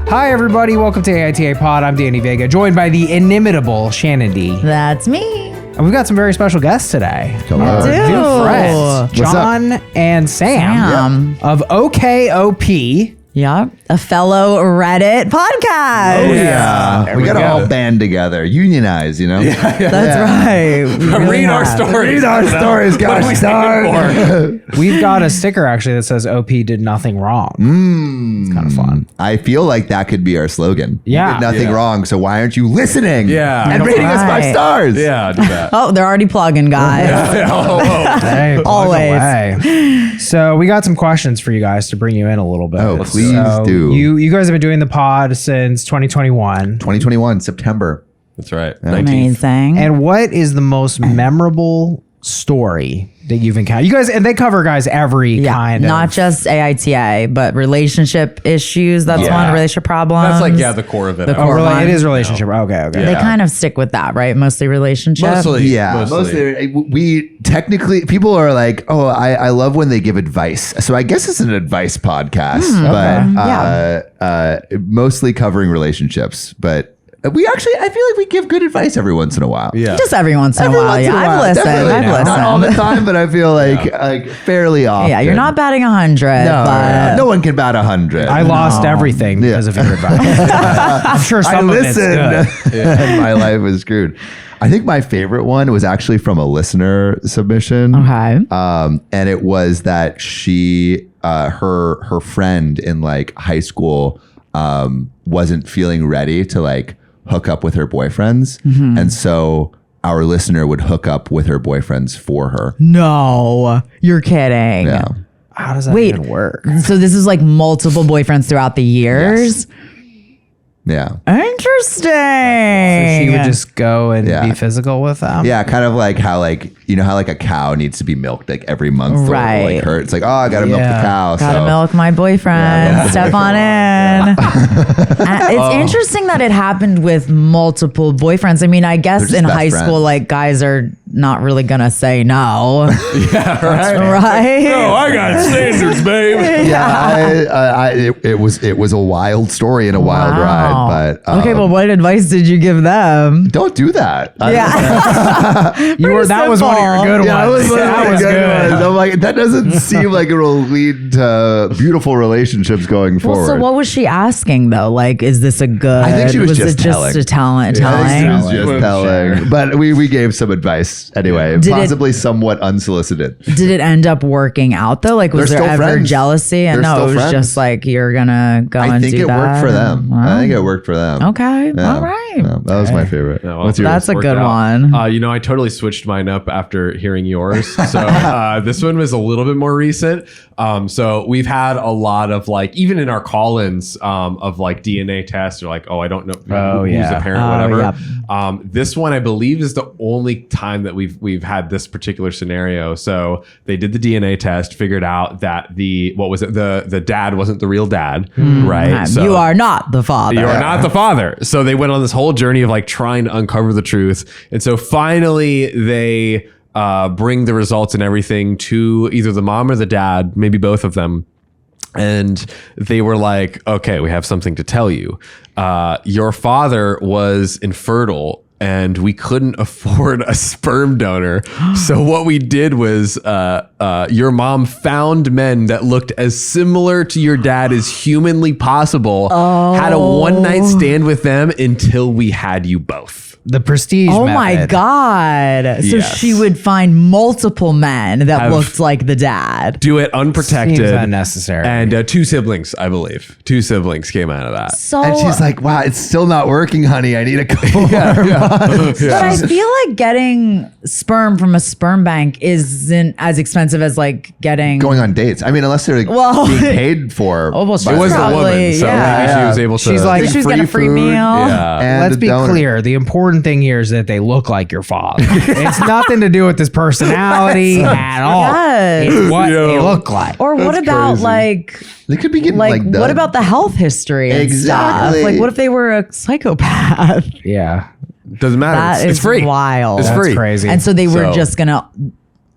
Hi, everybody. Welcome to AITA Pod. I'm Danny Vega, joined by the inimitable Shannon D. That's me. And we've got some very special guests today. Hello. New friends, John and Sam of OKOP. Yeah, a fellow Reddit podcast. Oh, yeah. We got to all band together, unionize, you know? That's right. Read our stories. Read our stories, gosh darn. We've got a sticker, actually, that says OP did nothing wrong. It's kind of fun. I feel like that could be our slogan. Yeah. You did nothing wrong, so why aren't you listening? Yeah. And rating us 5 stars. Yeah, do that. Oh, they're already plugging, guys. Hey, plug Always. away. So we got some questions for you guys to bring you in a little bit. Oh, please So do. You guys have been doing the pod since 2021. 2021, September. That's right. Amazing. And what is the most memorable story that you've encountered? You guys, and they cover every kind of. Not just AITA, but relationship issues. That's Yeah. one, relationship problems. That's like, the core of it. The Oh, core really? one. It is relationship. Okay. They kind of stick with that, right? Mostly relationship. Yeah, mostly. We technically, people are like, oh, I love when they give advice. So I guess it's an advice podcast, but mostly covering relationships. But I feel like we give good advice every once in a while. Yeah. Just every once in a while. once in a Yeah, while. I've listened. Definitely I've listened. Not all the time, but I feel like fairly often. Yeah, you're not batting 100. No, but no one can bat 100. I lost everything because of your advice. I'm sure I some of it's listened, good. and my life was screwed. I think my favorite one was actually from a listener submission. Okay. And it was that she, her friend in like high school, wasn't feeling ready to like hook up with her boyfriends, and so our listener would hook up with her boyfriends for her. No, you're kidding. Yeah. How does that even work? So this is like multiple boyfriends throughout the years. Yeah. Interesting. So she would just go and Yeah. be physical with them? Yeah, kind of like how how like a cow needs to be milked like every month. Right. Or, like hurt. It's like, oh, I gotta milk the cow. Gotta so. milk my boyfriend. Yeah, Step on in. It's interesting that it happened with multiple boyfriends. I mean, I guess just in best high school, friends. like guys are not really gonna say no. Yeah, right. Right? No, I got standards, babe. Yeah, it was a wild story and a wild Wow. ride, but okay, well, what advice did you give them? don't do that. Yeah. That was one of your good Yeah, that ones. was one of That my was good good. ones. I'm like, that doesn't seem like it will lead to beautiful relationships going Well, forward. so what was she asking though? Like, is this a good? I think she was just it just telling. a talent I think she telling? was just telling, but we gave some advice anyway, Did it- possibly somewhat unsolicited. Did it end up working out though? Like, was They're there still ever friends. jealousy? And They're no, still it was friends. just like you're gonna go I and think do it that. worked for them. Wow. I think it worked for them. Okay, Yeah. all right. Yeah, that was my favorite. Yeah, well, What's yours? That's a worked good out. one. I totally switched mine up after hearing yours. So this one was a little bit more recent. So we've had a lot of like, even in our call-ins of like DNA tests or like, oh, I don't know who's the parent, whatever. Yep. This one, I believe, is the only time that we've had this particular scenario. So they did the DNA test, figured out that the dad wasn't the real dad, right? So You are not the father. you are not the father. So they went on this whole journey of like trying to uncover the truth. And so finally they bring the results and everything to either the mom or the dad, maybe both of them. And they were like, okay, we have something to tell you. Your father was infertile and we couldn't afford a sperm donor. So what we did was your mom found men that looked as similar to your dad as humanly possible, had a one-night stand with them until we had you both. The prestige Oh my method. God. So Yes. she would find multiple men that looked like the dad. Do it unprotected. Seems unnecessary. And 2 siblings, I believe. 2 siblings came out of that. So, And she's like, wow, it's still not working, honey. I need a couple more months. but I feel like getting sperm from a sperm bank isn't as expensive as like getting. Going on dates. I mean, unless they're like Well- being paid for. Oh, well, she by It was the- a woman, Probably, so yeah. maybe she was able to. She's like, she was getting a free food, meal. yeah. and Let's a be donor. clear. The important thing here is that they look like your father. It's nothing to do with his personality at all. Yes. It's what Yo. they look like. Or what That's about crazy. like They could be getting like like, what about the health history and Exactly. stuff? Like what if they were a psychopath? Yeah. Doesn't matter. That It's is free. wild. It's That's free. crazy. And so they were So- just gonna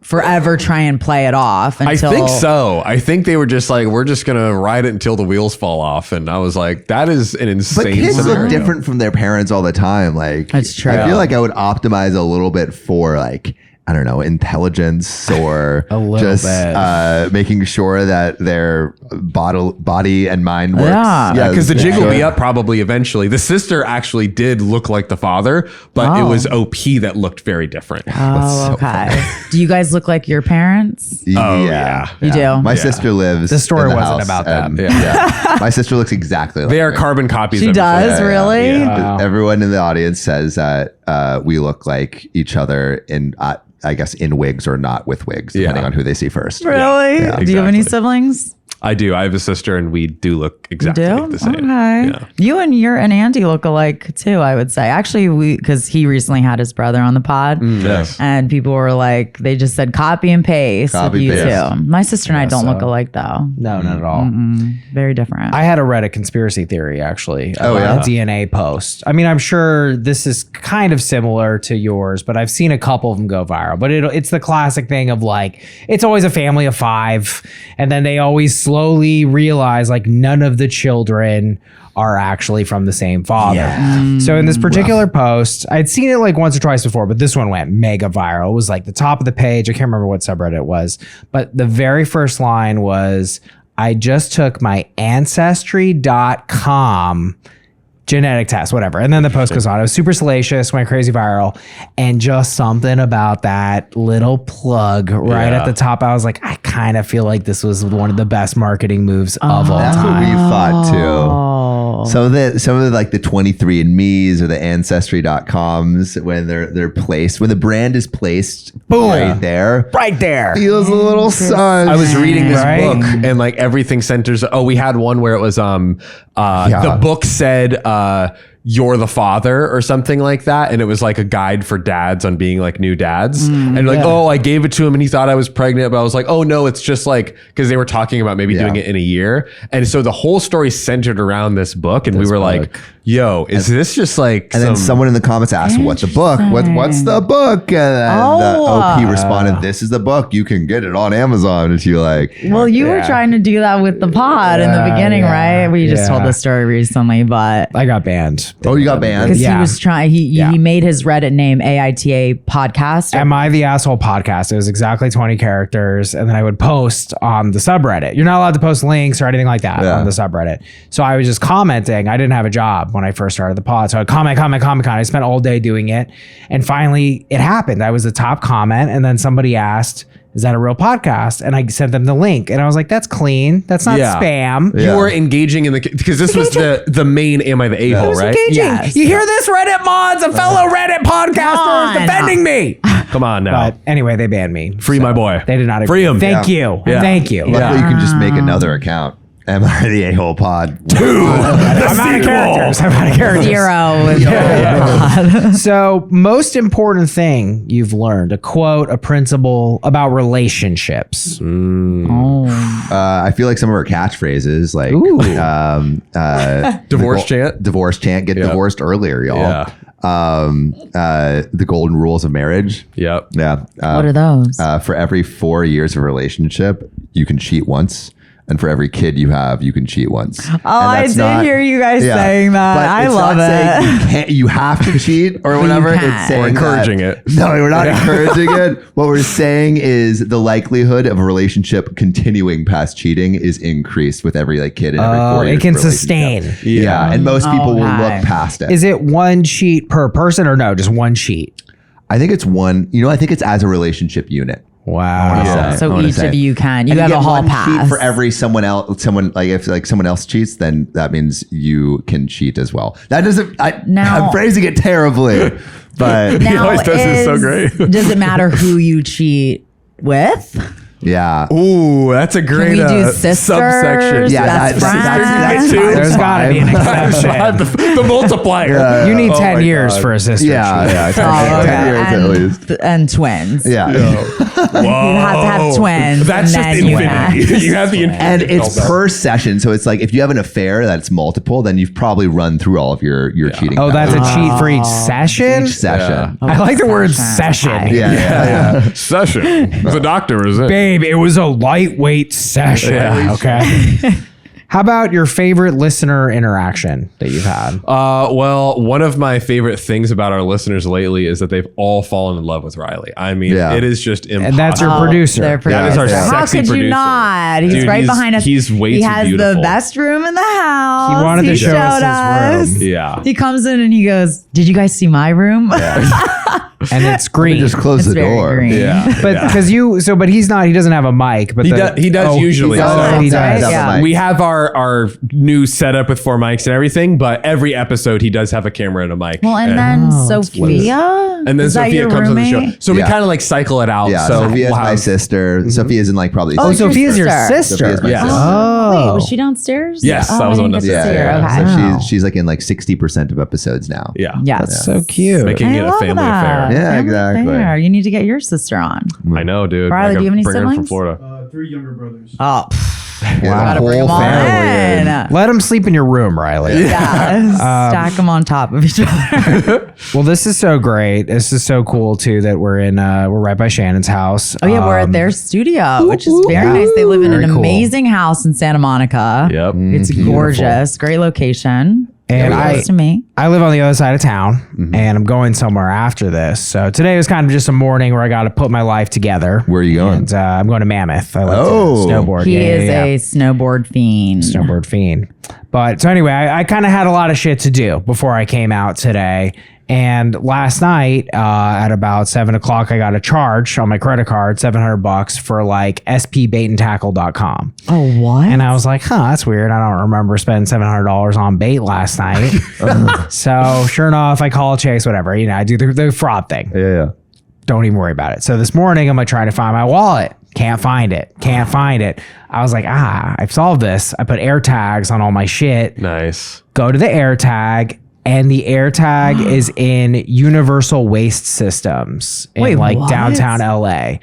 forever try and play it off until... I think so. I think they were just like, we're just going to ride it until the wheels fall off. And I was like, that is an insane But kids scenario. look different from their parents all the time. Like, That's true. I feel like I would optimize a little bit for like, I don't know, intelligence or A little just bit. making sure that their body and mind works. Yeah. Because the jig will be sure. up probably eventually. The sister actually did look like the father, but it was OP that looked very different. Oh, okay. Do you guys look like your parents? Oh, yeah. You do? My sister lives. The story in the wasn't house, about that. and, yeah. My sister looks exactly like They are me. carbon copies She of each other. does, really? Wow. Everyone in the audience says that we look like each other in, I guess, in wigs or not with wigs, depending Yeah. on who they see first. Really? Yeah, Do you have any exactly. siblings? I do. I have a sister and we do look exactly Do? the same. Okay. Yeah. You and Andy look alike too, I would say. Actually, because he recently had his brother on the pod. Yes. And people were like, they just said copy and paste with Copy, you paste. too. My sister and I don't so. look alike though. No, not at all. Very different. I had a Reddit conspiracy theory actually Oh, about yeah? a DNA post. I mean, I'm sure this is kind of similar to yours, but I've seen a couple of them go viral. But it's the classic thing of like, it's always a family of 5, and then they always slowly realize like none of the children are actually from the same father. So in this particular post, I'd seen it like once or twice before, but this one went mega viral. It was like the top of the page. I can't remember what subreddit it was, but the very first line was, I just took my ancestry.com genetic test, whatever. And then the post goes on. It was super salacious, went crazy viral. And just something about that little plug right Yeah. at the top. I was like, I kind of feel like this was one of the best marketing moves of all That's what time. we thought too. Oh. Some of the like the 23andMe's or the Ancestry.coms when they're placed, when the brand is placed Boom. right there, Right there. feels a little sun. I was reading this Right. book and like everything centers. Oh, we had one where it was the book said you're the father or something like that, and it was like a guide for dads on being like new dads. And like, oh, I gave it to him and he thought I was pregnant, but I was like, oh no, it's just like, because they were talking about maybe doing it in a year, and so the whole story centered around this book, and we were like, yo, is this just like? And then someone in the comments asked, "What's the book? What's the book?" And then the OP responded, "This is the book. You can get it on Amazon if you like." Well, you were trying to do that with the pod in the Yeah, beginning, yeah, right? We just yeah. told the story recently, but I got banned. Oh, you got banned? because Yeah. he was trying, he made his Reddit name AITA podcast. Am I the Asshole podcast? It was exactly 20 characters. And then I would post on the subreddit. You're not allowed to post links or anything like that on the subreddit. So I was just commenting. I didn't have a job when I first started the pod. So I'd comment. I spent all day doing it. And finally it happened. I was the top comment. And then somebody asked, is that a real podcast? And I sent them the link. And I was like, that's clean. That's not spam. You were engaging in the, because this was the main Am I the A-hole, right? Engaging. Yes. You hear this, Reddit mods? A fellow Reddit podcaster on. is defending me. Come on now. But anyway, they banned me. Free my boy. They did not agree. Free him. Thank you. Yeah. Thank you. Luckily, you can just make another account. Am I the A-hole pod? I'm out of characters. I'm out of characters. Zero. So, most important thing you've learned, a quote, a principle about relationships. I feel like some of our catchphrases, like Divorce chant. divorce chant, get divorced earlier, y'all. Yeah. The golden rules of marriage. Yep. Yeah. What are those? For every 4 years of a relationship, you can cheat once. And for every kid you have, you can cheat once. Oh, I did hear you guys saying that. But I it's love not saying it. You can't. You have to cheat or whatever. can. It's saying Or encouraging it. No, we're not encouraging it. What we're saying is the likelihood of a relationship continuing past cheating is increased with every kid in every 4 years. It can of a relationship. sustain. Yeah, and most people will Okay. look past it. Is it one cheat per person or no? Just one cheat? I think it's one. I think it's as a relationship unit. Wow. Yeah. So I wanna each say. of you can. You And have get a hall one pass. cheat for every someone else. If someone else cheats, then that means you can cheat as well. That doesn't. Now- I'm phrasing it terribly, but Now always does this so great. does it matter who you cheat with? Yeah. Ooh, that's a great we do sisters? subsection. Yeah, Best that's friends? There's got to be an exception. the multiplier. You need Oh 10 my years God. for a sister. Yeah. Oh, 10 years at least. and twins. Yeah. You have to have twins. That's and just then infinity. You have the infinity. And it's per session. So it's like if you have an affair that's multiple, then you've probably run through all of your cheating. Oh, that's a patterns. cheat for each session? Each session. I like the word session. Okay. Yeah. Session. The doctor is it? Babe, it was a lightweight session. Yeah. Okay. How about your favorite listener interaction that you've had? Well, one of my favorite things about our listeners lately is that they've all fallen in love with Riley. I mean, Yeah. it is just impossible. And that's your producer. Their That is our producer. How sexy could producer. you not? He's Dude, right behind us. He's way he too has beautiful. the best room in the house. He wanted to show us his room. Yeah. He comes in and he goes, "Did you guys see my room?" And it's green. Just close It's the very door. green. Yeah. But because but he doesn't have a mic. But He does usually. He does. Oh, he He does. does have a Yeah. mic. We have our new setup with 4 mics and everything, but every episode he does have a camera and a mic. Well, and then Sophia. And then Is that Sophia your comes on the show. roommate? So we Yeah. kind of like cycle it out. Yeah. So Sophia's we'll my have- sister. Sophia's in like probably. Oh, Oh, it's your Sophia's your sister. sister. Sophia's my Yes. sister. Oh. Wait, was she downstairs? Yes, Oh, that was I the one didn't get to Yeah, see her. yeah. Okay. So she's like in like 60% of episodes now. Yeah. Yes. That's so cute. Making I it a love family that. affair. Yeah, Family exactly. affair. You need to get your sister on. I know, dude. Riley, I do you have any bring her in from siblings? Florida. 3 younger brothers. Oh, Yeah, gotta the bring whole them all family. in. Let him sleep in your room, Riley. Yeah, stack them on top of each other. Well, this is so great. This is so cool too that we're right by Shannon's house. Oh yeah, we're at their studio, which is very nice. They live in Very an cool. amazing house in Santa Monica. Yep. It's gorgeous, great location. And Very close to me. I live on the other side of town, and I'm going somewhere after this. So today was kind of just a morning where I got to put my life together. Where are you going? And, I'm going to Mammoth. I like Oh. to snowboard. He Yeah, is yeah, yeah. a snowboard fiend. Snowboard fiend. But so anyway, I kind of had a lot of shit to do before I came out today. And last night, at about 7:00, I got a charge on my credit card, $700 for like spbaitandtackle.com. Oh, what? And I was like, that's weird. I don't remember spending $700 on bait last night. So sure enough, I call Chase, whatever. I do the fraud thing. Yeah. Don't even worry about it. So this morning, I'm like trying to find my wallet. Can't find it. I was like, I've solved this. I put air tags on all my shit. Nice. Go to the air tag. And the air tag is in Universal Waste Systems in Wait, like what? downtown LA.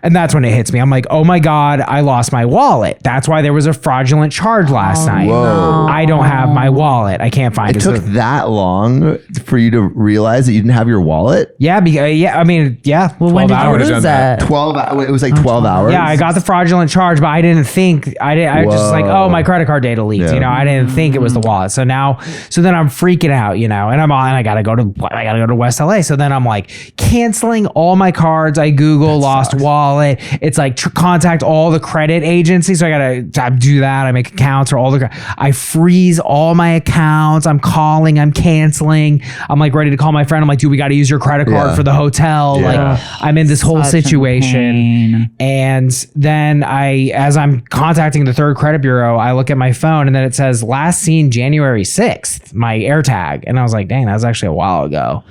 And that's when it hits me. I'm like, oh my God, I lost my wallet. That's why there was a fraudulent charge last night. Whoa. I don't have my wallet. I can't find It it. took So- that long for you to realize that you didn't have your wallet? yeah, I mean, yeah. well, when 12 did you hours. lose done that. it? 12 hours. It was like 12 hours. Yeah, I got the fraudulent charge, but I didn't think I was just like, Whoa. oh, my credit card data leaked. Yeah. I didn't think it was the wallet. So then I'm freaking out, and I gotta go to West LA. So then I'm like canceling all my cards. I Google lost wallet. It's like contact all the credit agencies. So I do that. I make accounts for all I freeze all my accounts. I'm calling. I'm canceling. I'm like ready to call my friend. I'm like, dude, we got to use your credit card Yeah. for the hotel. Yeah. Like I'm in this whole Such a situation. pain. And then as I'm contacting the third credit bureau, I look at my phone and then it says last seen January 6th, my AirTag. And I was like, dang, that was actually a while ago.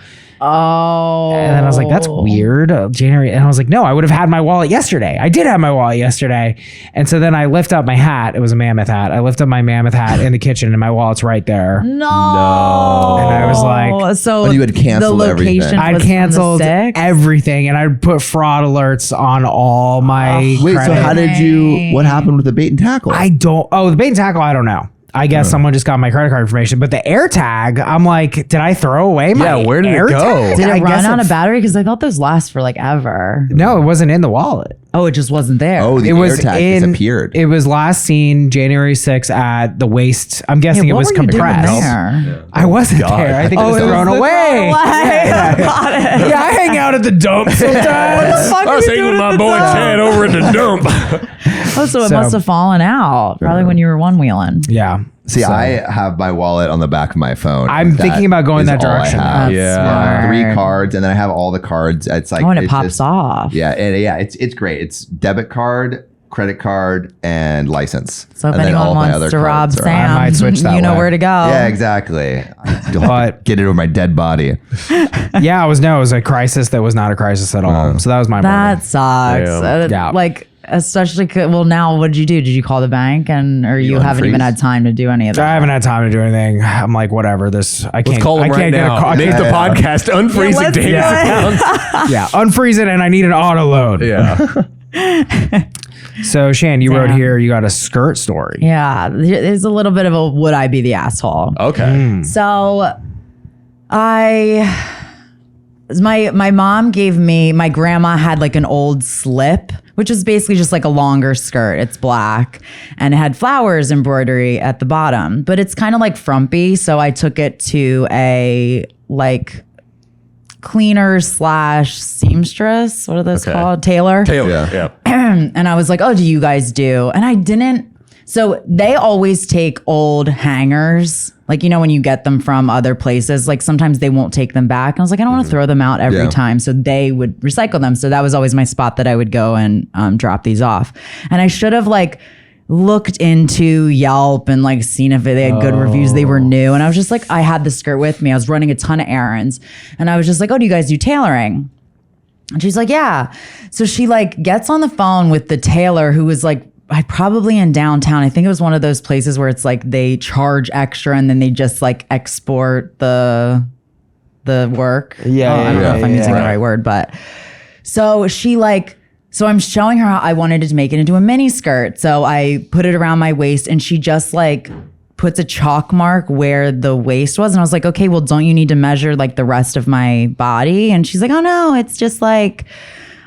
Oh. And then I was like, that's weird. January. And I was like, no, I would have had my wallet yesterday. I did have my wallet yesterday. And so then I lift up my hat. It was a Mammoth hat. I lift up my Mammoth hat in the kitchen and my wallet's right there. No. And I was like, so And you had canceled the everything. location I was canceled on the 6th? everything and I put fraud alerts on all my Wait, so credit. how did what happened with the bait and tackle? the bait and tackle, I don't know. I guess someone just got my credit card information, but the AirTag, I'm like, did I throw away my Yeah, where did it AirTag? go? Did I it guess run out of battery? Because I thought those last for like ever. No, it wasn't in the wallet. Oh, it just wasn't there. Oh, the It was AirTag disappeared. It was last seen January 6th at the waste. I'm guessing it what was were you doing compressed. there? I wasn't there. I think it was thrown away. Got it. Yeah, I hang out at the dump sometimes. I was hanging with my boy Chad over at the dump. Oh, so it So- must have fallen out. Probably when you were one wheeling. Yeah. See, I have my wallet on the back of my phone. I'm thinking about going is that all I direction. have. That's Yeah. smart. 3 cards, and then I have all the cards. It's like Oh, and it it's pops just- off. Yeah, it's great. It's debit card, credit card, and license. So if And then all anyone my wants other to rob cards are- Sam, I might switch that you know way. where to go. Yeah, exactly. You'll have But- to get it over my dead body. Yeah, it was a crisis that was not a crisis at all. So that was my morning. That sucks. Yeah. Yeah. Like, Especially, well, now what did you do? Did you call the bank or you haven't even had time to do any of that? I haven't had time to do anything. I'm like, whatever. I can't. Let's call him right now. Make the podcast unfreezing Dave's accounts. Yeah, unfreeze it, and I need an auto loan. Yeah. So, Shan, you wrote here you got a skirt story. Yeah, there's a little bit of a would I be the asshole? Okay. So, my mom gave me, my grandma had like an old slip, which is basically just like a longer skirt. It's black and it had flowers embroidery at the bottom, but it's kind of like frumpy. So I took it to a like cleaner / seamstress. What are those called? Tailor. Yeah. And I was like, oh, do you guys do? And I didn't. So they always take old hangers. Like, you know, when you get them from other places, like sometimes they won't take them back. And I was like, I don't want to throw them out every time. So they would recycle them. So that was always my spot that I would go and drop these off. And I should have like looked into Yelp and like seen if they had good reviews. They were new. And I was just like, I had the skirt with me. I was running a ton of errands. And I was just like, oh, do you guys do tailoring? And she's like, yeah. So she like gets on the phone with the tailor who was like, probably in downtown. I think it was one of those places where it's like they charge extra and then they just like export the work. I don't know if I'm using the right word, but so I'm showing her how I wanted to make it into a mini skirt. So I put it around my waist and she just like puts a chalk mark where the waist was. And I was like, okay, well, don't you need to measure like the rest of my body? And she's like, oh no, it's just like,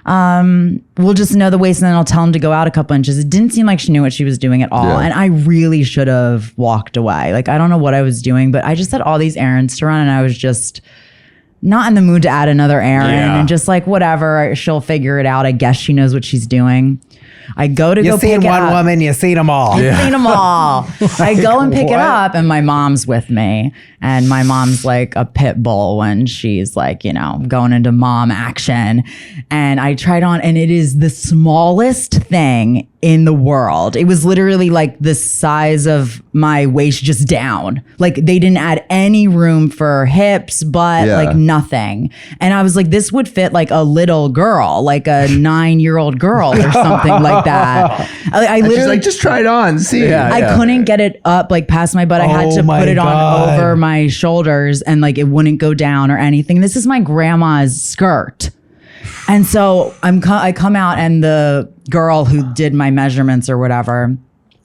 we'll just know the waist and then I'll tell him to go out a couple inches. It didn't seem like she knew what she was doing at all. And I really should have walked away. Like, I don't know what I was doing, but I just had all these errands to run and I was just not in the mood to add another errand and just like, whatever, she'll figure it out. I guess she knows what she's doing. I go to go pick it up. You seen one woman, you seen them all. I've seen them all. I go and pick it up and my mom's with me. And my mom's like a pit bull when she's like, you know, going into mom action. And I tried on and it is the smallest thing in the world. It was literally like the size of my waist just down. Like they didn't add any room for hips, butt, like nothing. And I was like, this would fit like a little girl, like a 9-year-old girl or something like that. I literally she's like, just try it on, see. I couldn't get it up like past my butt. I had to put it on over my shoulders and like it wouldn't go down or anything. This is my grandma's skirt. And so I come out and the girl who did my measurements or whatever,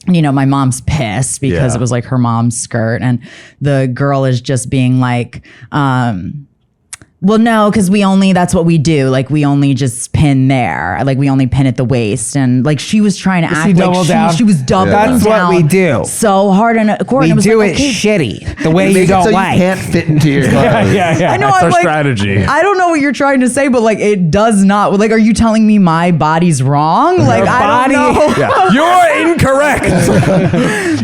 you know, my mom's pissed because it was like her mom's skirt. And the girl is just being like, well, no, because that's what we do. Like, we only just pin there. Like, we only pin at the waist. And, like, she was trying to act like she was doubling down. That's what we do. So hard. And we do it shitty. The way you don't so like. You can't fit into your clothes. I know. That's I'm our like, strategy. I don't know what you're trying to say, but, like, it does not. Like, are you telling me my body's wrong? Like, I don't know. You're incorrect.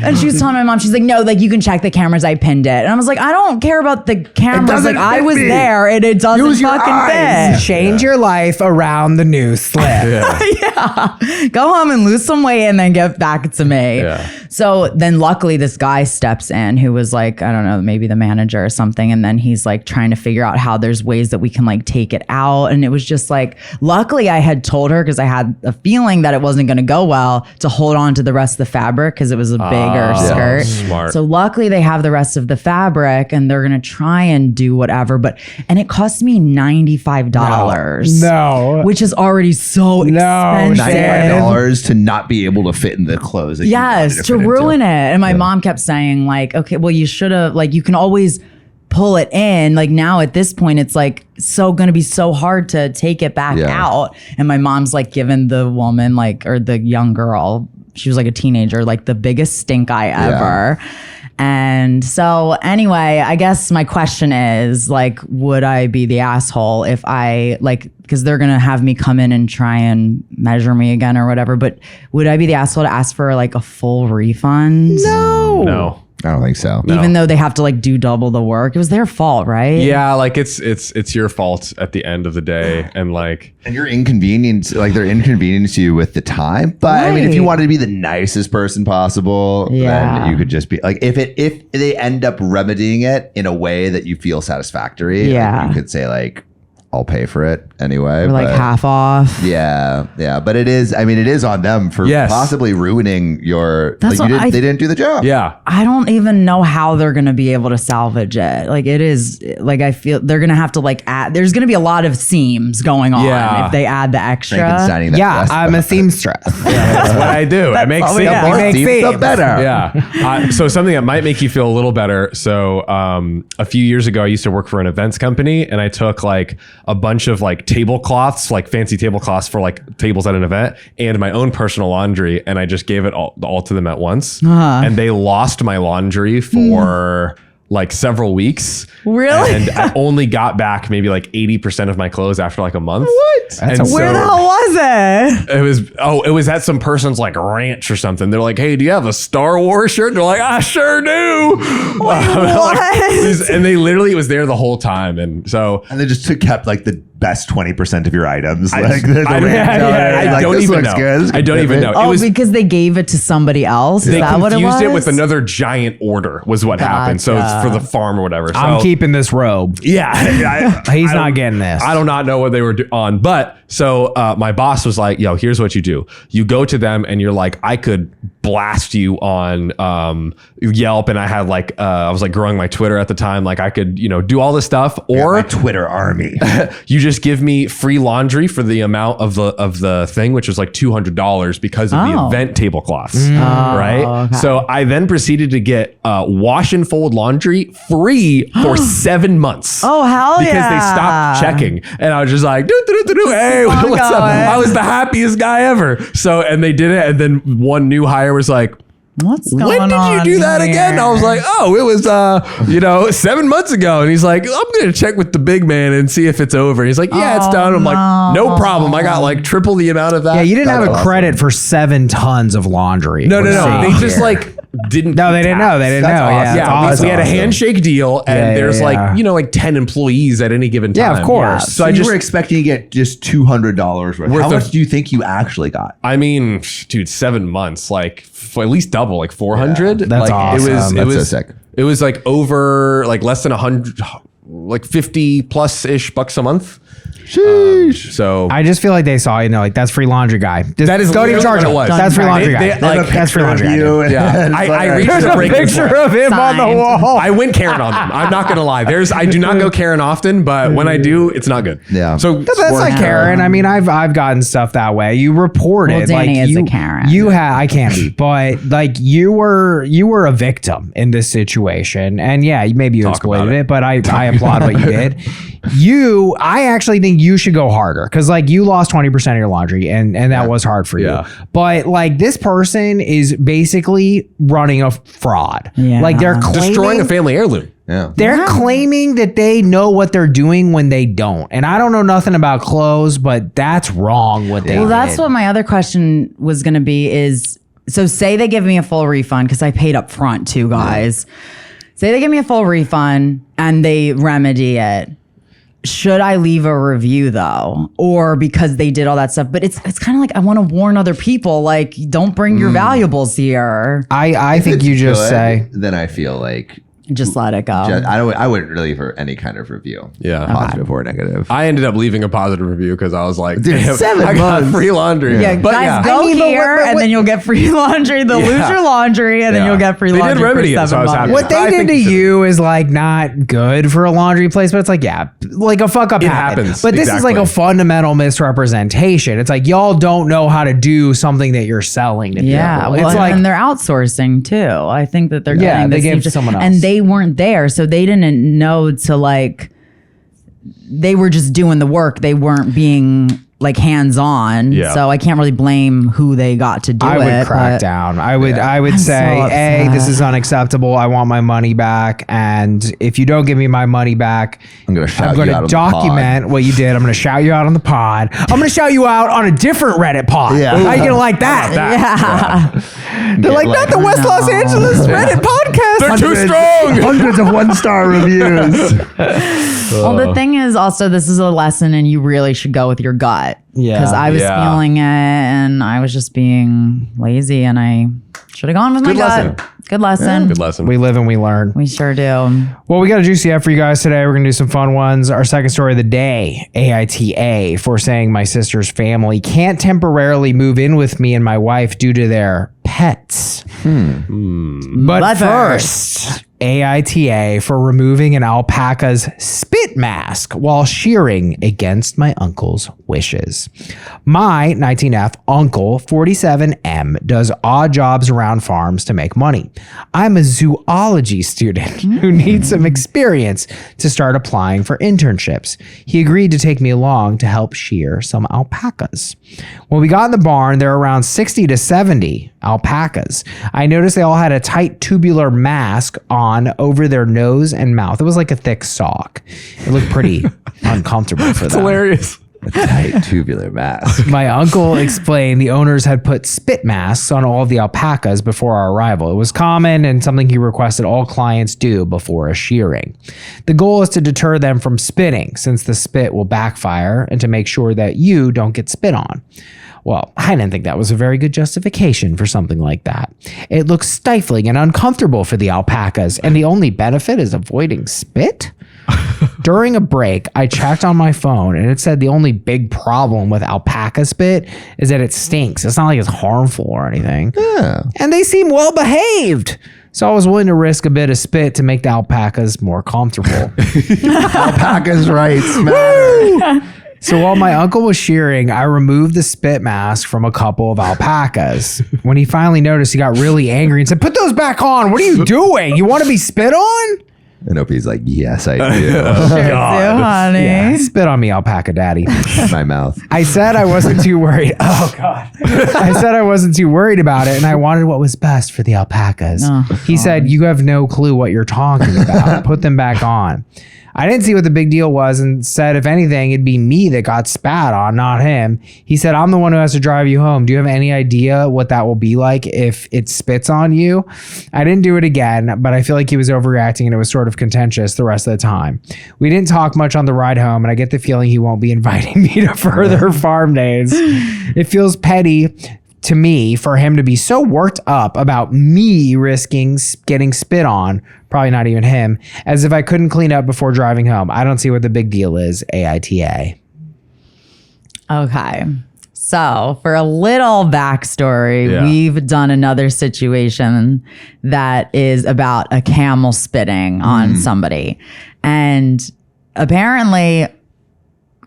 And she was telling my mom, she's like, no, like, you can check the cameras. I pinned it. And I was like, I don't care about the cameras. Like, I was there and it doesn't fucking fit. Change your life around the new slip. Go home and lose some weight and then get back to me. So then luckily this guy steps in who was like, I don't know, maybe the manager or something. And then he's like trying to figure out how there's ways that we can like take it out. And it was just like, luckily I had told her, because I had a feeling that it wasn't going to go well, to hold on to the rest of the fabric because it was a bigger skirt. Smart. So luckily they have the rest of the fabric and they're going to try and do whatever. And it cost me $95. No. Which is already so expensive. $95 to not be able to fit in the clothes. That Yes, to ruin it. And my mom kept saying like, okay, well, you should have, like, you can always pull it in. Like now at this point, it's like going to be so hard to take it back out. And my mom's like giving the woman like, or the young girl, she was like a teenager, like the biggest stink eye ever. And so anyway, I guess my question is like, would I be the asshole if I like, because they're going to have me come in and try and measure me again or whatever, but would I be the asshole to ask for like a full refund? No. I don't think so. Even though they have to like do double the work. It was their fault, right? Yeah, like it's your fault at the end of the day, and like, and you're inconvenienced, like they're inconvenienced you with the time. But I mean, if you wanted to be the nicest person possible, then you could just be like, if they end up remedying it in a way that you feel satisfactory, like, you could say like, I'll pay for it anyway. Or like but half off. Yeah, but it is on them for Yes. possibly ruining your. That's Like what they didn't do the job. Yeah. I don't even know how they're going to be able to salvage it. Like it is like, I feel they're going to have to like add, there's going to be a lot of seams going on Yeah. if they add the extra. Signing that Yeah, dress I'm a back. seamstress. That's what I do. It makes all sense. we got. More Makes seams, the sense. better. Yeah. So something that might make you feel a little better. So a few years ago, I used to work for an events company, and I took like a bunch of like tablecloths, like fancy tablecloths for like tables at an event, and my own personal laundry, and I just gave it all to them at once. And they lost my laundry for like several weeks. Really? And I only got back maybe like 80% of my clothes after like a month. What? And Where the hell was it? it was at some person's like ranch or something. They're like, "Hey, do you have a Star Wars shirt?" And they're like, "I sure do." What? And they literally was there the whole time. And so And they just kept like the best 20% of your items. I Like don't even know. I don't even know. Oh, It was because they gave it to somebody else? Is they that what it was? confused it with another giant order was what happened. So it's for the farm or whatever. So I'm keeping this robe. yeah, He's not getting this. I do not know what they were on, but so my boss was like, "Yo, here's what you do. You go to them and you're like, I could blast you on Yelp, and I had like I was like growing my Twitter at the time, like I could do all this stuff, or Twitter army. you just give me free laundry for the amount of the thing, which was like $200 because of the event tablecloths, right? okay. So I then proceeded to get wash and fold laundry free for 7 months. Oh, hell Because yeah. they stopped checking, and I was just like, hey, on what's up? going. I was the happiest guy ever. So, and they did it, and then one new hire was like, What's going when did you on do that here? again? I was like, oh, it was 7 months ago. And he's like, I'm gonna check with the big man and see if it's over. And he's like, yeah, it's done. I'm like, no problem. I got like triple the amount of that. Yeah, you didn't have a awesome. credit for 7 tons of laundry. No. We're They seeing just here. like didn't. No, they didn't know. They didn't That's know. awesome. Yeah, Yeah, that's we had a awesome. handshake deal, and Yeah, there's yeah. like 10 employees at any given time. Yeah, of course. So So I you just, were expecting to get just $200 worth. How Worth much of- do you think you actually got? I mean, dude, 7 months, like at least double, like 400. Yeah, that's like, awesome. It That's so was sick. It was like over like less than 100, like 50 plus ish bucks a month. Sheesh. So I just feel like they saw, like, that's free laundry guy. Just That is don't even literally charge what him. it was. That's free laundry They- guy. they- like, That's free laundry guy. dude. yeah, I reached There's the a breaking picture point. of him on the Signed. wall. I went Karen on them. I'm not gonna lie. I do not go Karen often, but when I do, it's not good. Yeah. So That's like Karen. I mean, I've gotten stuff that way. You report Well, it. Danny like is a you, Karen. You had. I can't be, but like you were a victim in this situation, and yeah, maybe you Talk exploited about it. it, but I applaud what you did. I actually think you should go harder because like you lost 20% of your laundry, and that was hard for Yeah. you. But like this person is basically running a fraud. Yeah. Like they're claiming, destroying a family heirloom. Yeah. they're claiming that they know what they're doing when they don't. And I don't know nothing about clothes, but that's wrong what they Well, did. that's what my other question was going to be is, so say they give me a full refund because I paid up front too, guys. Say they give me a full refund and they remedy it. Should I leave a review though? Or because they did all that stuff? But it's kind of like I want to warn other people, like, don't bring your valuables here. I think you just Good, say, Then I feel like Just let it go. I wouldn't really for any kind of review. Yeah. Positive or negative. I ended up leaving a positive review because I was like, Dude, damn, 7 I got months. free laundry. Yeah, But guys, yeah. go I mean, but here, what- and then you'll get free laundry. They'll lose Yeah. your laundry, and then Yeah. you'll get free They did laundry remedy it, for 7 so I was months. happy. what they I did think to you should- you is like not good for a laundry place, but it's like, yeah, like a fuck up It happened. happens. But this is like a Exactly. fundamental misrepresentation. It's like y'all don't know how to do something that you're selling to Yeah, people. well, It's like, and they're outsourcing too. I think that they're Yeah, getting they this gave new- to someone else. and they weren't there, so they didn't know to like. They were just doing the work. They weren't being like hands on. Yeah. So I can't really blame who they got to do I it. would crack but- down. I would I'm say, so hey, this upset. is unacceptable. I want my money back. And if you don't give me my money back, I'm gonna shout I'm you going out to on the document what you did. I'm going to shout you out on the pod. I'm going to shout you out on a different Reddit pod. Yeah. How you going to like that? Yeah. They're like, not the West Los Angeles Reddit podcast. They're too strong. Hundreds of 1-star reviews. Well, the thing is also, this is a lesson, and you really should go with your gut. Yeah. Because I was Yeah. feeling it, and I was just being lazy, and I should have gone with my Good gut. lesson. Good lesson. Good lesson. We live and we learn. We sure do. Well, we got a juicy F for you guys today. We're going to do some fun ones. Our second story of the day, AITA, for saying my sister's family can't temporarily move in with me and my wife due to their pets. But first, AITA for removing an alpaca's spit mask while shearing against my uncle's wishes. My 19F uncle, 47M, does odd jobs around farms to make money. I'm a zoology student who needs some experience to start applying for internships. He agreed to take me along to help shear some alpacas. When we got in the barn, there were around 60 to 70 alpacas. I noticed they all had a tight tubular mask on over their nose and mouth. It was like a thick sock. It looked pretty uncomfortable for them. Hilarious. A tight tubular mask. My uncle explained the owners had put spit masks on all of the alpacas before our arrival. It was common and something he requested all clients do before a shearing. The goal is to deter them from spitting, since the spit will backfire, and to make sure that you don't get spit on. Well, I didn't think that was a very good justification for something like that. It looks stifling and uncomfortable for the alpacas, and the only benefit is avoiding spit? During a break, I checked on my phone and it said the only big problem with alpaca spit is that it stinks. It's not like it's harmful or anything. Yeah. And they seem well behaved. So I was willing to risk a bit of spit to make the alpacas more comfortable. Alpaca's rights matter. So while my uncle was shearing, I removed the spit mask from a couple of alpacas. When he finally noticed, he got really angry and said, "Put those back on. What are you doing? You want to be spit on?" And Opie's like, yes, I do. Sure do, honey. Yeah, spit on me, alpaca daddy. My mouth. I said I wasn't too worried. Oh, God. I said I wasn't too worried about it, and I wanted what was best for the alpacas. He said, "You have no clue what you're talking about. Put them back on." I didn't see what the big deal was and said, if anything, it'd be me that got spat on, not him. He said, "I'm the one who has to drive you home. Do you have any idea what that will be like if it spits on you?" I didn't do it again, but I feel like he was overreacting and it was sort of contentious the rest of the time. We didn't talk much on the ride home, and I get the feeling he won't be inviting me to further farm days. It feels petty to me for him to be so worked up about me risking getting spit on, probably not even him, as if I couldn't clean up before driving home. I don't see what the big deal is, AITA. Okay. So for a little backstory, we've done another situation that is about a camel spitting on somebody. And apparently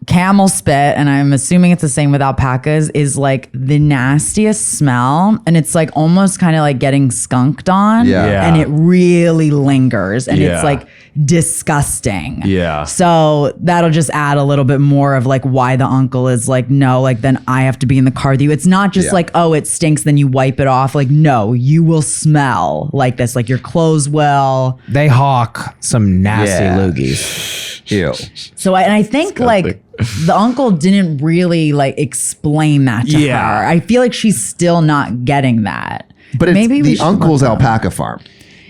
camel spit, and I'm assuming it's the same with alpacas, is like the nastiest smell, and it's like almost kind of like getting skunked on. Yeah. And it really lingers, and it's like disgusting. Yeah. So that'll just add a little bit more of like why the uncle is like, no, like then I have to be in the car with you. It's not just like, oh, it stinks, then you wipe it off. Like, no, you will smell like this, like your clothes will. They hawk some nasty loogies. Ew. So I think like the uncle didn't really like explain that to her. I feel like she's still not getting that. But it's Maybe we the should uncle's look up. alpaca farm.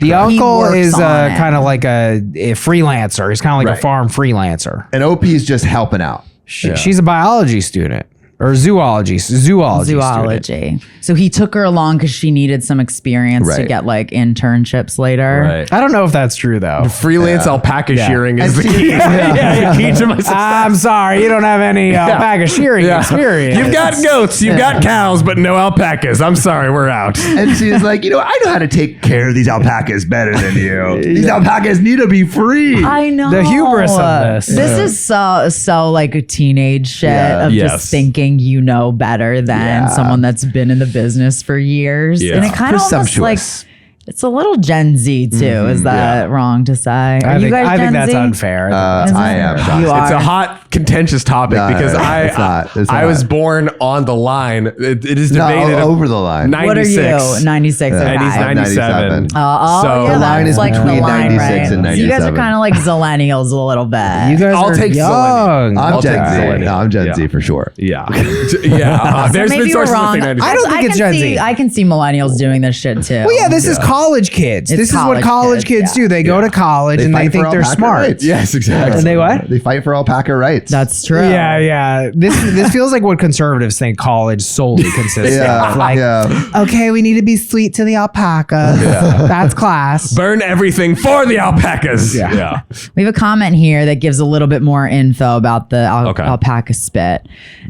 The uncle works is on it. kind of like a freelancer. He's kind of like Right. a farm freelancer. And Opie's just helping out. She's a biology student. Or zoology student. So he took her along because she needed some experience to Right. get like internships later. Right. I don't know if that's true though. Freelance alpaca shearing is the And key. The key to my success. I'm sorry, you don't have any alpaca shearing experience. You've got goats, you've got cows, but no alpacas. I'm sorry, we're out. And she's like, I know how to take care of these alpacas better than you. These alpacas need to be free. I know The hubris of this. This is so like a teenage shit of Yes. just thinking you know better than someone that's been in the business for years. Yeah. And it kind of almost like Presumptuous. it's a little Gen Z too. Is that wrong to say? Are you guys I Gen think that's Z? unfair. I am. You It's are. a hot, contentious topic No, because no, it's not. It's I not. was born on the line. It is No, debated. over the line. 96. What are you? 96. Okay. And he's 97. Oh, So yeah, the line that's is like the between line, 96 right? and So you guys are 97. kind of like zillennials a little bit. You guys I'll are take young. I'm I'll Gen take Z. Zeleny. No, I'm Gen Yeah. Z for sure. Yeah. Yeah. So There's maybe been you're sources that wrong. say 96. I don't think I it's can Gen see, Z. I can see millennials doing this shit too. Well, yeah, this is college kids. It's This is what college college kids kids, do. They go to college and they fight for think they're alpaca smart. rights. Yes, exactly. And they what? They fight for alpaca rights. That's true. Yeah. This feels like what conservatives think college solely consists Yeah, of. Like, okay, we need to be sweet to the alpacas. That's class. Burn everything for the alpacas. Yeah. We have a comment here that gives a little bit more info about the Okay. alpaca spit.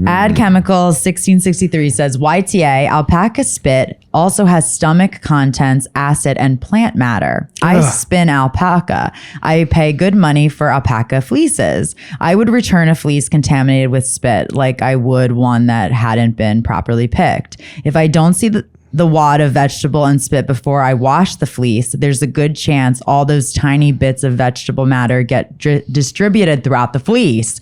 Ad Chemicals 1663 says YTA alpaca spit also has stomach contents, acid, and plant matter. I spin alpaca. I pay good money for alpaca fleeces. I would return a fleece contaminated with spit like I would one that hadn't been properly picked. If I don't see the wad of vegetable and spit before I wash the fleece, there's a good chance all those tiny bits of vegetable matter get distributed throughout the fleece.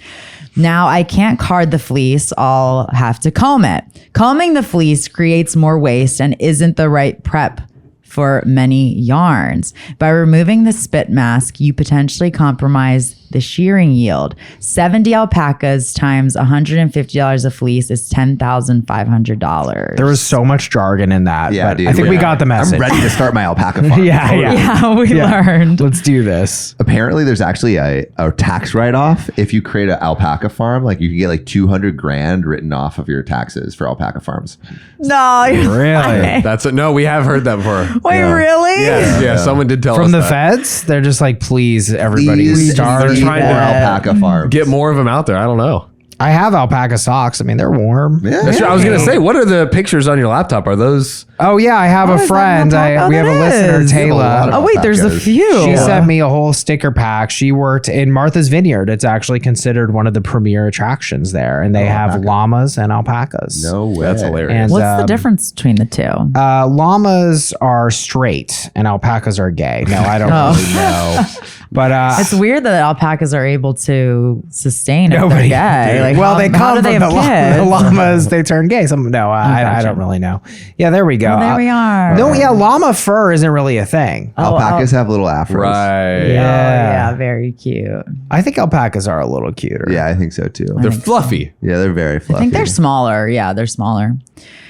Now I can't card the fleece, I'll have to comb it. Combing the fleece creates more waste and isn't the right prep for many yarns. By removing the spit mask, you potentially compromise the shearing yield. 70 alpacas times $150 a fleece is $10,500. There was so much jargon in that, Yeah, but dude. I think we got the message. I'm ready to start my alpaca farm. Yeah. Yeah, we learned. Let's do this. Apparently, there's actually a tax write-off if you create an alpaca farm. Like you can get like $200,000 written off of your taxes for alpaca farms. No, you're Really? No, we have heard that before. Wait, really? Yeah, someone did tell us From the that. feds, they're just like, please, everybody, Please start. leave trying more to alpaca farms. Get more of them out there. I don't know. I have alpaca socks. I mean, they're warm. Yeah. That's true. I was gonna say, what are the pictures on your laptop? Are those? Oh yeah, I have Oh, a is that friend. alpaca? We have a That listener, is. We have a lot Taylor. of Oh wait, there's a alpacas. few. She sent me a whole sticker pack. She worked in Martha's Vineyard. It's actually considered one of the premier attractions there, and they have alpaca. llamas and alpacas. No way. That's hilarious. And, What's the difference between the two? llamas are straight and alpacas are gay. No, I don't Oh. really know. But It's weird that alpacas are able to sustain if nobody. they're gay. Like, well, how, they how come do from they have kids? the llamas. They turn gay. I gotcha. don't really know. Yeah, there we go. Oh, there we are. No, yeah, llama fur isn't really a thing. Alpacas have little afros. Right. Yeah, very cute. I think alpacas are a little cuter. Yeah, I think so too. They're fluffy. Yeah, they're very fluffy. I think they're smaller. Yeah, they're smaller.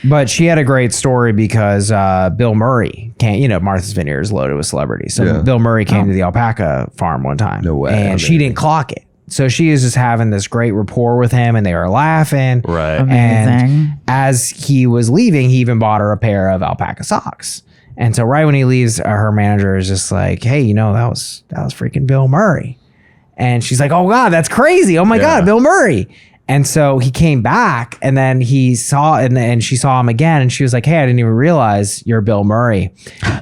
But she had a great story because Bill Murray Martha's Vineyard is loaded with celebrities. So Yeah. Bill Murray came to the alpaca farm one time. No way. And she didn't clock it. So she is just having this great rapport with him and they were laughing. Right. Amazing. And as he was leaving, he even bought her a pair of alpaca socks. And so right when he leaves, her manager is just like, hey, that was freaking Bill Murray. And she's like, oh God, that's crazy. Oh my God, Bill Murray. And so he came back and then he saw and she saw him again and she was like, hey, I didn't even realize you're Bill Murray.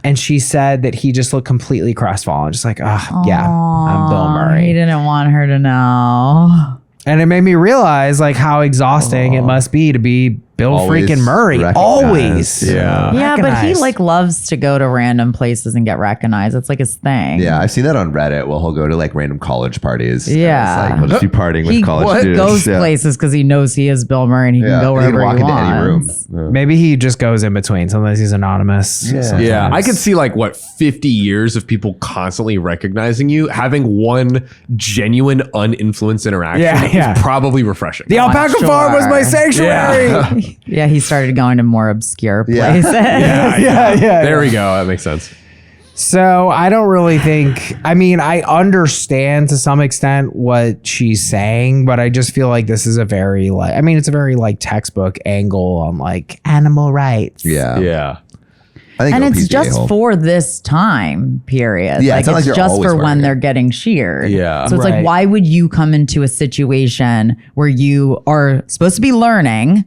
And she said that he just looked completely crestfallen, just like, yeah, I'm Bill He Murray. didn't want her to know. And it made me realize like how exhausting it must be to be Bill Always freaking Murray. recognized. Always. Yeah. Yeah, but he Recognized. loves to go to random places and get recognized. It's like his thing. Yeah, I've seen that on Reddit. Well, he'll go to like random college parties. and Yeah. it's like, he'll just be partying with He college students. goes Yeah. places because he knows he is Bill Murray and he Yeah, can go he wherever walk he into any room. wants. Yeah. Maybe he just goes in between. Sometimes he's anonymous. Yeah, I could see 50 years of people constantly recognizing you. Having one genuine uninfluenced interaction Yeah. is probably refreshing. The alpaca sure. farm was my sanctuary. Yeah, he started going to more obscure Yeah. places. Yeah. There we go. That makes sense. So I don't really think, I understand to some extent what she's saying, but I just feel like this is a very it's a very textbook angle on animal rights. Yeah. Yeah. I think And OP's it's the just a-hole. for this time period. Yeah, it's not like it's you're just always for when wearing they're it. getting sheared. Yeah. So it's Right. like, why would you come into a situation where you are supposed to be learning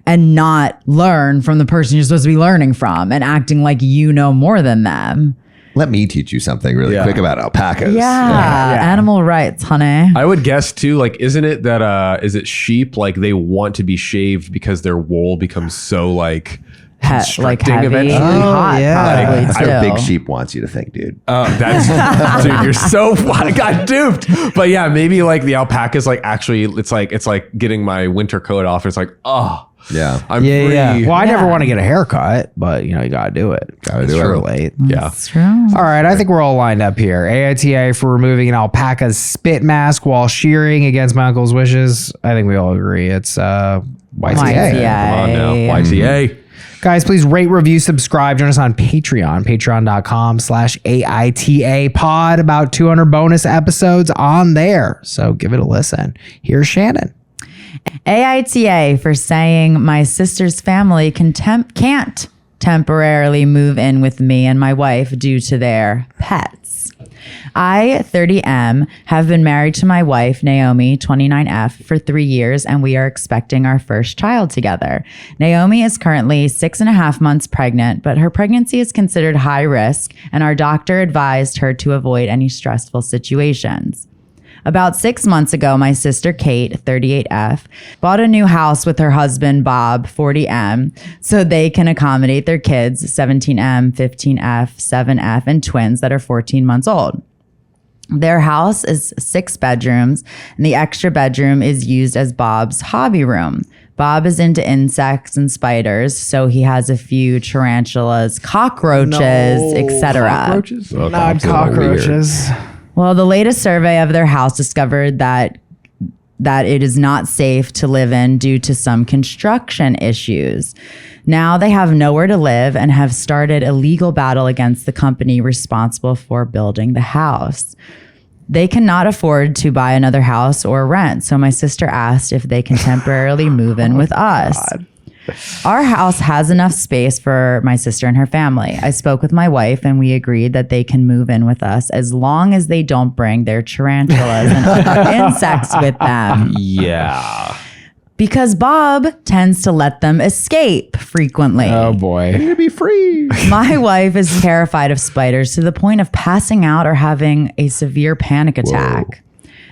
and not learn from the person you're supposed to be learning from and acting like you know more than them? Let me teach you something really Yeah. quick about alpacas. Yeah. Animal rights, honey. I would guess too, isn't it that is it sheep they want to be shaved because their wool becomes so constricting heavy, eventually? hot, yeah. probably That's too. what Big Sheep wants you to think, dude. That's dude, you're so I got duped. But yeah, maybe the alpacas actually it's like getting my winter coat off. It's Yeah. I'm Yeah, free. yeah. Well, I never Yeah. want to get a haircut, but you gotta do it. Gotta It's do it. too late. Yeah. That's true. All right, I think we're all lined up here. AITA for removing an alpaca's spit mask while shearing against my uncle's wishes. I think we all agree it's YTA. YTA. Come on now. YTA. Guys, please rate, review, subscribe. Join us on Patreon, patreon.com/AITA pod. About 200 bonus episodes on there. So give it a listen. Here's Shannon. AITA for saying my sister's family can't temporarily move in with me and my wife due to their pets. I, 30M, have been married to my wife, Naomi, 29F, for 3 years, and we are expecting our first child together. Naomi is currently 6.5 months pregnant, but her pregnancy is considered high risk, and our doctor advised her to avoid any stressful situations. About 6 months ago, my sister Kate, 38F, bought a new house with her husband, Bob, 40M, so they can accommodate their kids, 17M, 15F, 7F, and twins that are 14 months old. Their house is 6 bedrooms, and the extra bedroom is used as Bob's hobby room. Bob is into insects and spiders, so he has a few tarantulas, cockroaches, etc. Cockroaches? Oh, Not cockroaches. Well, the latest survey of their house discovered that it is not safe to live in due to some construction issues. Now they have nowhere to live and have started a legal battle against the company responsible for building the house. They cannot afford to buy another house or rent, so my sister asked if they can temporarily move in with us. Our house has enough space for my sister and her family. I spoke with my wife and we agreed that they can move in with us as long as they don't bring their tarantulas and other insects with them. Yeah. Because Bob tends to let them escape frequently. Oh boy. You're gonna be free. My wife is terrified of spiders to the point of passing out or having a severe panic attack.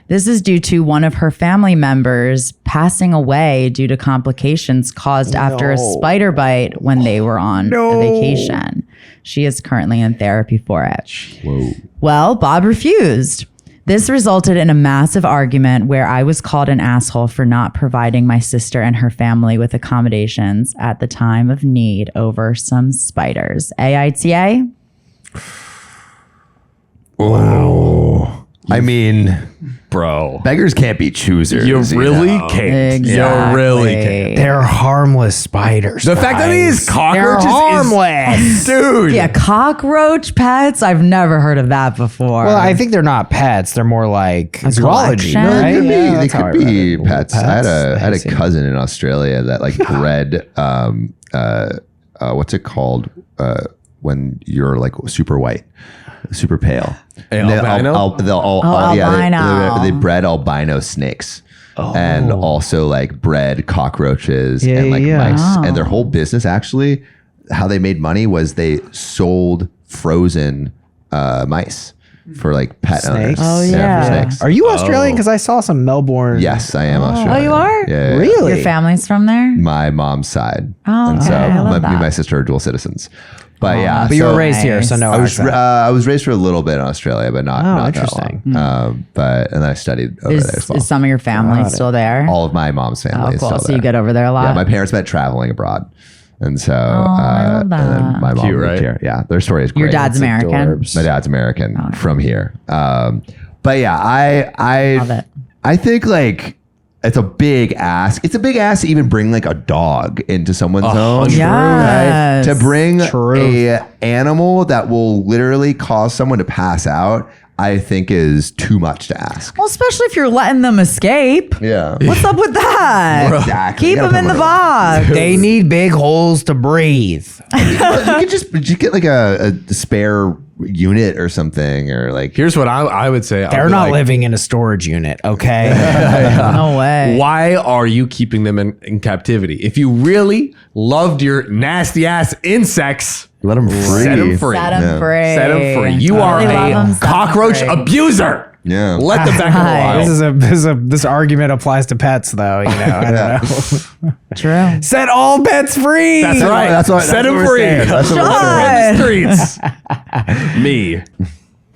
This is due to one of her family members passing away due to complications caused after a spider bite when they were on a vacation. She is currently in therapy for it. Whoa. Well, Bob refused. This resulted in a massive argument where I was called an asshole for not providing my sister and her family with accommodations at the time of need over some spiders. AITA? Wow. I mean, Bro. beggars can't be choosers. You really know? can't. Exactly. You really can't. They're harmless spiders. The fact that these They're cockroaches harmless. dude. Yeah, cockroach pets? I've never heard of that before. Well, I think they're not pets. They're more like zoology, collection? right? They could be, Yeah, they that's how I could read be it. pets. I had a seen- cousin in Australia that like bred what's it called when you're like super white, super pale. Albino? albino. They bred albino snakes. And also like bred cockroaches and like yeah. mice. And their whole business actually, how they made money was they sold frozen mice for like pet owners. Snakes? Oh, for yeah. snakes. Are you Australian? Because I saw some Melbourne. Yes, I am Australian. Oh, you are? Yeah. Really? Your family's from there? My mom's side. Oh, and okay. so I love me and that. my sister are dual citizens. But yeah, But you so were raised here, so Nice. no I accent. was raised for a little bit in Australia, but not that interesting. long. But and then I studied over there as well. Is some of your family still there? All of my mom's family Oh, is cool. still So there. you get over there a lot? Yeah, my parents met traveling abroad, and so I love and then that. my mom Cute, moved right? here. Yeah, their story is great. Your dad's American? adorbs. My dad's American from here. But yeah, Love it. I think like it's a big ask. It's a big ask to even bring like a dog into someone's home. Yes. To bring Truth. a animal that will literally cause someone to pass out, I think is too much to ask. Well, especially if you're letting them escape. Yeah. What's up with that? Exactly. Keep You gotta them in put the them box. They need big holes to breathe. you could just get like a spare unit or something, or like Here's what I would say. They're not living in a storage unit, okay? No way. Why are you keeping them in captivity? If you really loved your nasty ass insects, let them free. set them free. Set 'em Yeah. free. Set them free. You I are really love 'em, a set 'em cockroach free. abuser. Yeah. Let them back in the Nice. wild. This argument applies to pets, though. You know, I don't know. True. Set all pets free. That's right. That's what- Set that's them what we're free. saying. That's what we're Sean. In the streets. Me.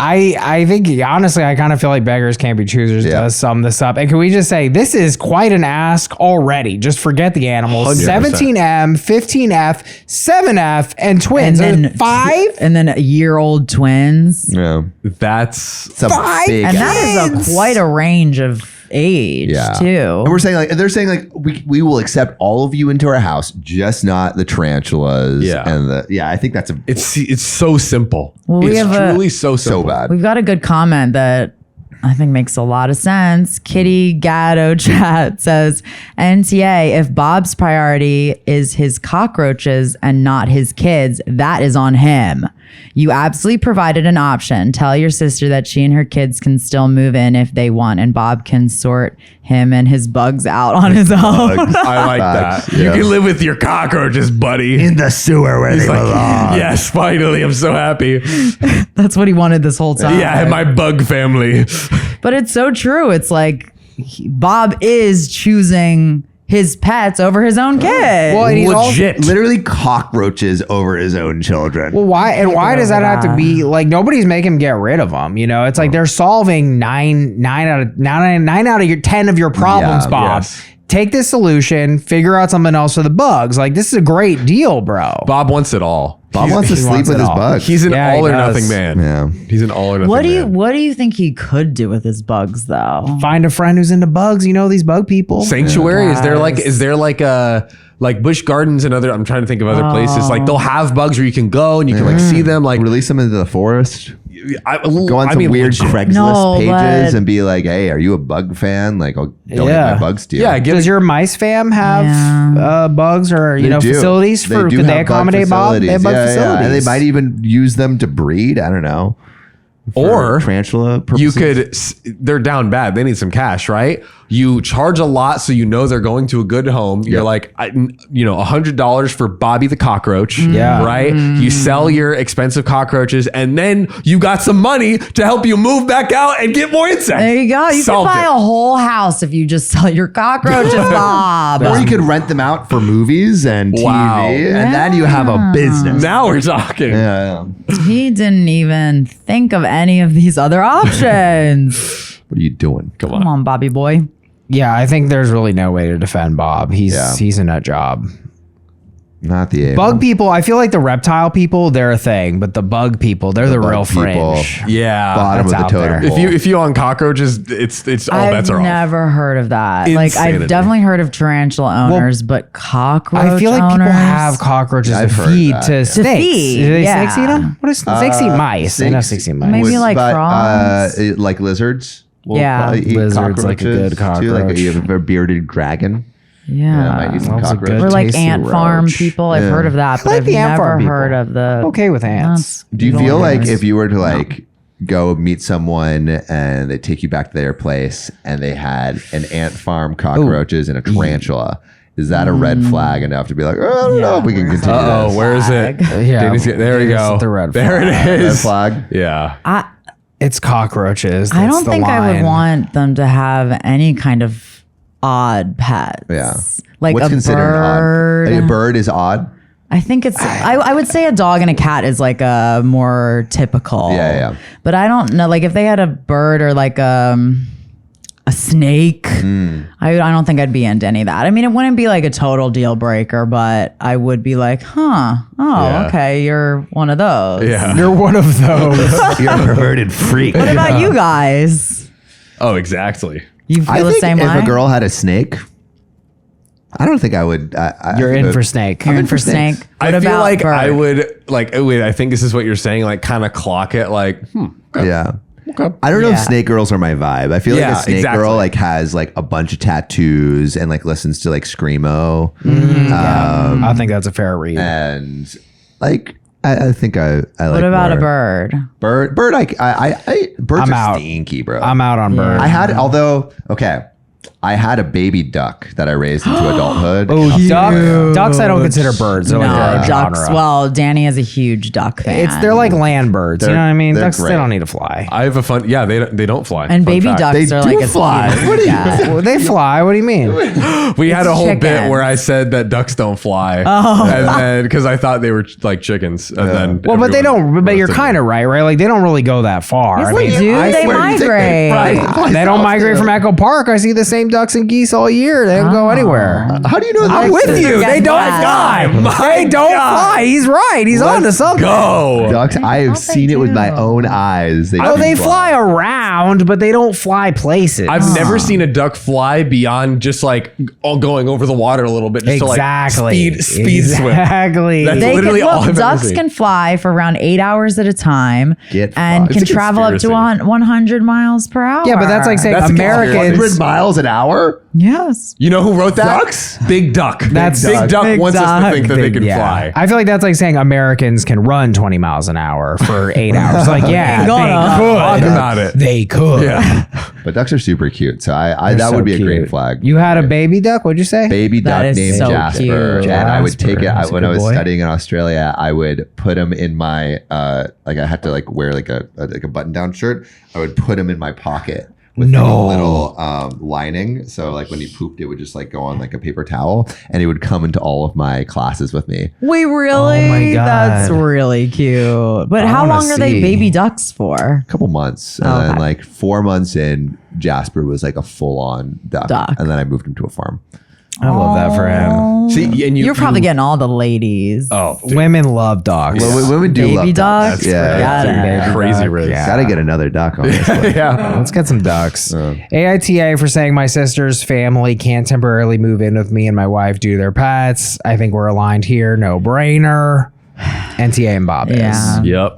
I think honestly, I kind of feel like beggars can't be choosers Yeah. to sum this up. And can we just say this is quite an ask already? Just forget the animals. 100%. 17M, 15F, 7F, and twins. And then 5. And then year-old twins. Yeah. That's It's a Five? big And ask. that is Kids. quite a range of age too. And we're saying like they're saying like we will accept all of you into our house, just not the tarantulas. Yeah. And I think that's It's so simple. Well, we it's have truly so simple. so bad. We've got a good comment that I think makes a lot of sense. Kitty Gatto Chat says, NTA, if Bob's priority is his cockroaches and not his kids, that is on him. You absolutely provided an option. Tell your sister that she and her kids can still move in if they want, and Bob can sort him and his bugs out on his own. I like Facts, that. You yeah. can live with your cockroaches, buddy. In the sewer where they belong. Yes, finally. I'm so happy. That's what he wanted this whole time. Yeah, I have my bug family. But it's so true. It's like Bob is choosing his pets over his own kids. Well, and he's Legit. Literally cocockroaches over his own children. Well, why does that have to be like nobody's making him get rid of them? You know, it's like they're solving nine out of your 10 of your problems, Yeah, Bob. yes. Take this solution, figure out something else for the bugs. Like this is a great deal, bro. Bob wants it all. Bob wants to sleep wants with it his all. bugs. He's an Yeah, he all or does. nothing man. Yeah. He's an all or nothing man. What do you think he could do with his bugs though? Find a friend who's into bugs. You know these bug people. Sanctuary? Yes. Is there like a like Busch Gardens and other I'm trying to think of other places. Like they'll have bugs where you can go and you can like see them. Like Release them into the forest. Go on I some mean, weird legit. Craigslist No, pages but- and be like, "Hey, are you a bug fan? Like, I'll donate Yeah. my bugs to you." Yeah, Does your mice fam have bugs or They do. facilities for? do Could they have bug accommodate Bob? They have facilities. bug facilities. And they might even use them to breed. I don't know. For Or tarantula purposes. you could they're down bad, they need some cash, right? You charge a lot so you know they're going to a good home. You're Yep. like $100 for Bobby the cockroach. Yeah. Right. You sell your expensive cockroaches and then you got some money to help you move back out and get more insects. There you go. You Solved can buy it. a whole house if you just sell your cockroaches, Bob. Or you could rent them out for movies and TV, Wow. and then you have a business. Now we're talking. Yeah. He didn't even think of any of these other options. What are you doing? Come Come on. on, Bobby boy. Yeah, I think there's really no way to defend Bob. He's a nut job. Not the A. Bug people, I feel like the reptile people, they're a thing, but the bug people, they're the bug real people. fringe. Yeah. Bottom of that's the out totem there. pole. If you on cockroaches, it's all bets I've are off. never heard of that. Like Insanity. I've definitely heard of tarantula owners, but cockroach I feel like owners, people have cockroaches I've to heard feed that, to yeah. snakes. feed, Do they yeah. snakes eat them? What is snakes eat mice? I know snakes eat mice. Maybe like but, frogs. like lizards. will Yeah. probably eat Lizards like a good cockroaches, too. Like cockroach. you have a bearded dragon. Might eat some That was a cockroach. good Or like tasty ant farm roach. people. I've heard of that, but like I've the ant never farm people. heard of the. Okay with ants. Do you Don't feel like like ants. if you were to like go meet someone and they take you back to their place and they had an ant farm, cockroaches, and a tarantula, is that a red flag enough to be like, oh, I don't know if we can continue Oh, this? where is it? Yeah, Danny's there we it's go. the red there flag. it Red is. flag? Yeah. It's cockroaches. I That's don't the think I would line. want them to have any kind of odd pets. Yeah. Like What's a considered bird. odd? A bird is odd. I think it's. I would say a dog and a cat is like a more typical. Yeah. But I don't know. Like if they had a bird or like a snake, I don't think I'd be into any of that. I mean, it wouldn't be like a total deal breaker, but I would be like, oh, Yeah. okay, you're one of those. Yeah. You're one of those. You're a perverted freak. What about you guys? Oh, exactly. You feel I the think same if way? a girl had a snake, I don't think I would. You're in for snake. You're in for snake. What I feel about like bird? I would like wait, I think this is what you're saying, like kind of clock it like, Yeah. I don't know if Yeah. snake girls are my vibe. I feel like Yeah, a snake exactly. girl like has like a bunch of tattoos and like listens to like screamo, I think that's a fair read. and like I think I like. What about more. a bird? Bird. Birds I'm are out. stinky, bro. I'm out on bird. I had, although okay, I had a baby duck that I raised into adulthood. Ducks I don't consider birds. They're like No, their own ducks. genre. Well, Danny is a huge duck fan. They're like land birds. You They're- know what I mean? they're Ducks, they great. don't need to fly. I have a fun they don't fly. and Fun baby fact. ducks They are do like a fly. huge- What are you- yeah. Well, they fly. What do you mean? We had a whole bit chicken. where I said that ducks don't fly. And then because I thought they were like chickens. And then Well, but they everyone don't. But you're roasted kind of right? Like they don't really go that far. Yes, I they mean, do. I They swear you think they migrate. fly they don't migrate from Echo Park. I see the same ducks and geese all year. They don't go anywhere. How do you know that? I'm with you. They don't fly. They don't fly. He's right. He's on to something. Go. Ducks, I have seen it with my own eyes. Oh, they fly around, but they don't fly places. I've never seen a duck fly beyond just like going over the water a little bit. Just exactly. To like speed swim. Exactly. That's They literally can, all look, I've ever ducks seen. can fly for around 8 hours at a time Get and fucked. can It's a travel up to conspiracy. 100 miles per hour. Yeah, but that's like saying That's a Americans. 100 miles an hour? yes. You know who wrote that? Ducks? Big Duck. That's Big Duck Big wants us Duck. to think that they can Yeah. fly. I feel like that's like saying Americans can run 20 miles an hour for 8 hours. Like, yeah, Gonna. they could. Talk about it. They could. Yeah. But ducks are super cute. So I They're that so would be a cute. green flag. You had a baby duck? What'd you say? baby That duck is named so Jasper. cute. And I would take it That's a when I good was boy. studying in Australia. I would put him in my like I had to like wear like a button down shirt. I would put him in my pocket with like, a little lining. So like when he pooped, it would just like go on like a paper towel, and he would come into all of my classes with me. Wait, really? Oh my God. That's really cute. But how wanna long are they see. baby ducks for? A couple months, and Okay. then like 4 months in, Jasper was like a full on duck, and then I moved him to a farm. I love that for him. See, and You're probably getting all the ladies. Oh, Women love dogs. Well, women do Baby love ducks? Yeah, Forget it. crazy rich. Yeah. gotta get another duck on this one. Yeah. Let's get some ducks. AITA for saying my sister's family can't temporarily move in with me and my wife due to their pets. I think we're aligned here. No brainer. NTA and Bob is. Yeah. Yep.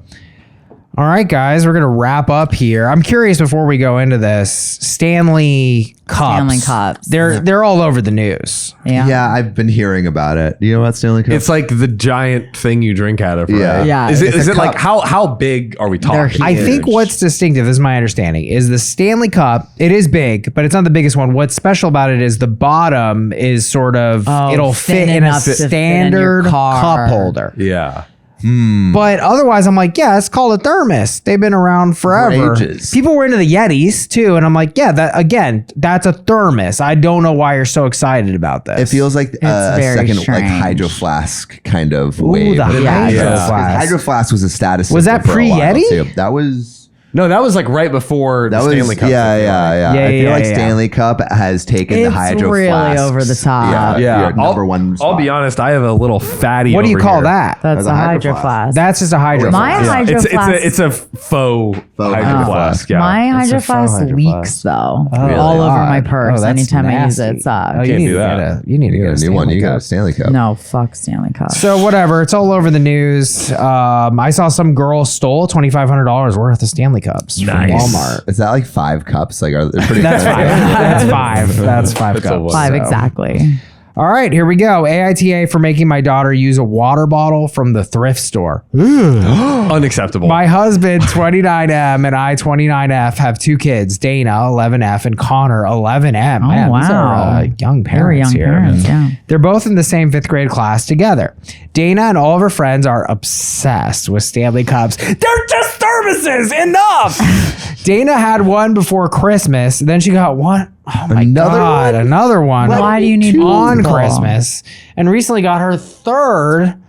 All right, guys, we're going to wrap up here. I'm curious before we go into this, Stanley Cups. Stanley Cups. They're all over the news. Yeah. Yeah, I've been hearing about it. Do you know about Stanley Cup? It's like the giant thing you drink out of, right? Yeah. Yeah. Is It's it like how big are we They're talking? I think Huge. what's distinctive, this is my understanding, is the Stanley Cup. It is big, but it's not the biggest one. What's special about it is the bottom is sort of, it'll fit thin in a enough to fit in your standard car. cup holder. Yeah. But otherwise, I'm like, yeah, it's called a thermos. They've been around forever. ages. People were into the Yetis too, and I'm like, yeah, that's a thermos. I don't know why you're so excited about this. It feels like a very second like strange. Hydro Flask kind of Ooh, wave. the Yeah, Hydro yeah. Flask. Hydro Flask was a status. Was symbol that for a while, pre-Yeti? too. That was. No, that was like right before That the was Stanley Cup. yeah. I feel like yeah. Stanley Cup has taken the It's Hydro really Flasks. over the top. Yeah. number one. I'll be honest. I have a little fatty. What do you over call here. that? That's That's a a hydro Hydro flask. That's just a Hydro My Flask. Hydro Flask. It's a faux Faux hydro Hydro flask. Yeah. My It's hydro a faux flask Hydro leaks Flask. though, Really? all over my Odd. purse. Oh, that's Anytime I use nasty. it, it sucks. Oh, you Can't need do to that. you need to You get got a a new one. Stanley You got a Cup. Stanley Cup. No, fuck Stanley Cup. So whatever, it's all over the news. I saw some girl stole $2,500 worth of Stanley Cups from Walmart. Is that like 5 cups? Like, are they pretty? That's five. That's five. That's five That's a cups. lot. Five So. exactly. All right, here we go. AITA for making my daughter use a water bottle from the thrift store. Unacceptable. My husband, 29M, and I, 29F, have 2 kids, Dana, 11F, and Connor, 11M. Oh, Man, these wow. are young Very parents young here. parents, yeah. They're both in the same 5th grade class together. Dana and all of her friends are obsessed with Stanley Cups. They're just thermoses! Enough! Dana had one before Christmas. Then she got one. Oh my Another God. one? Another one. Why do you need on multiple? Christmas? And recently got her 3rd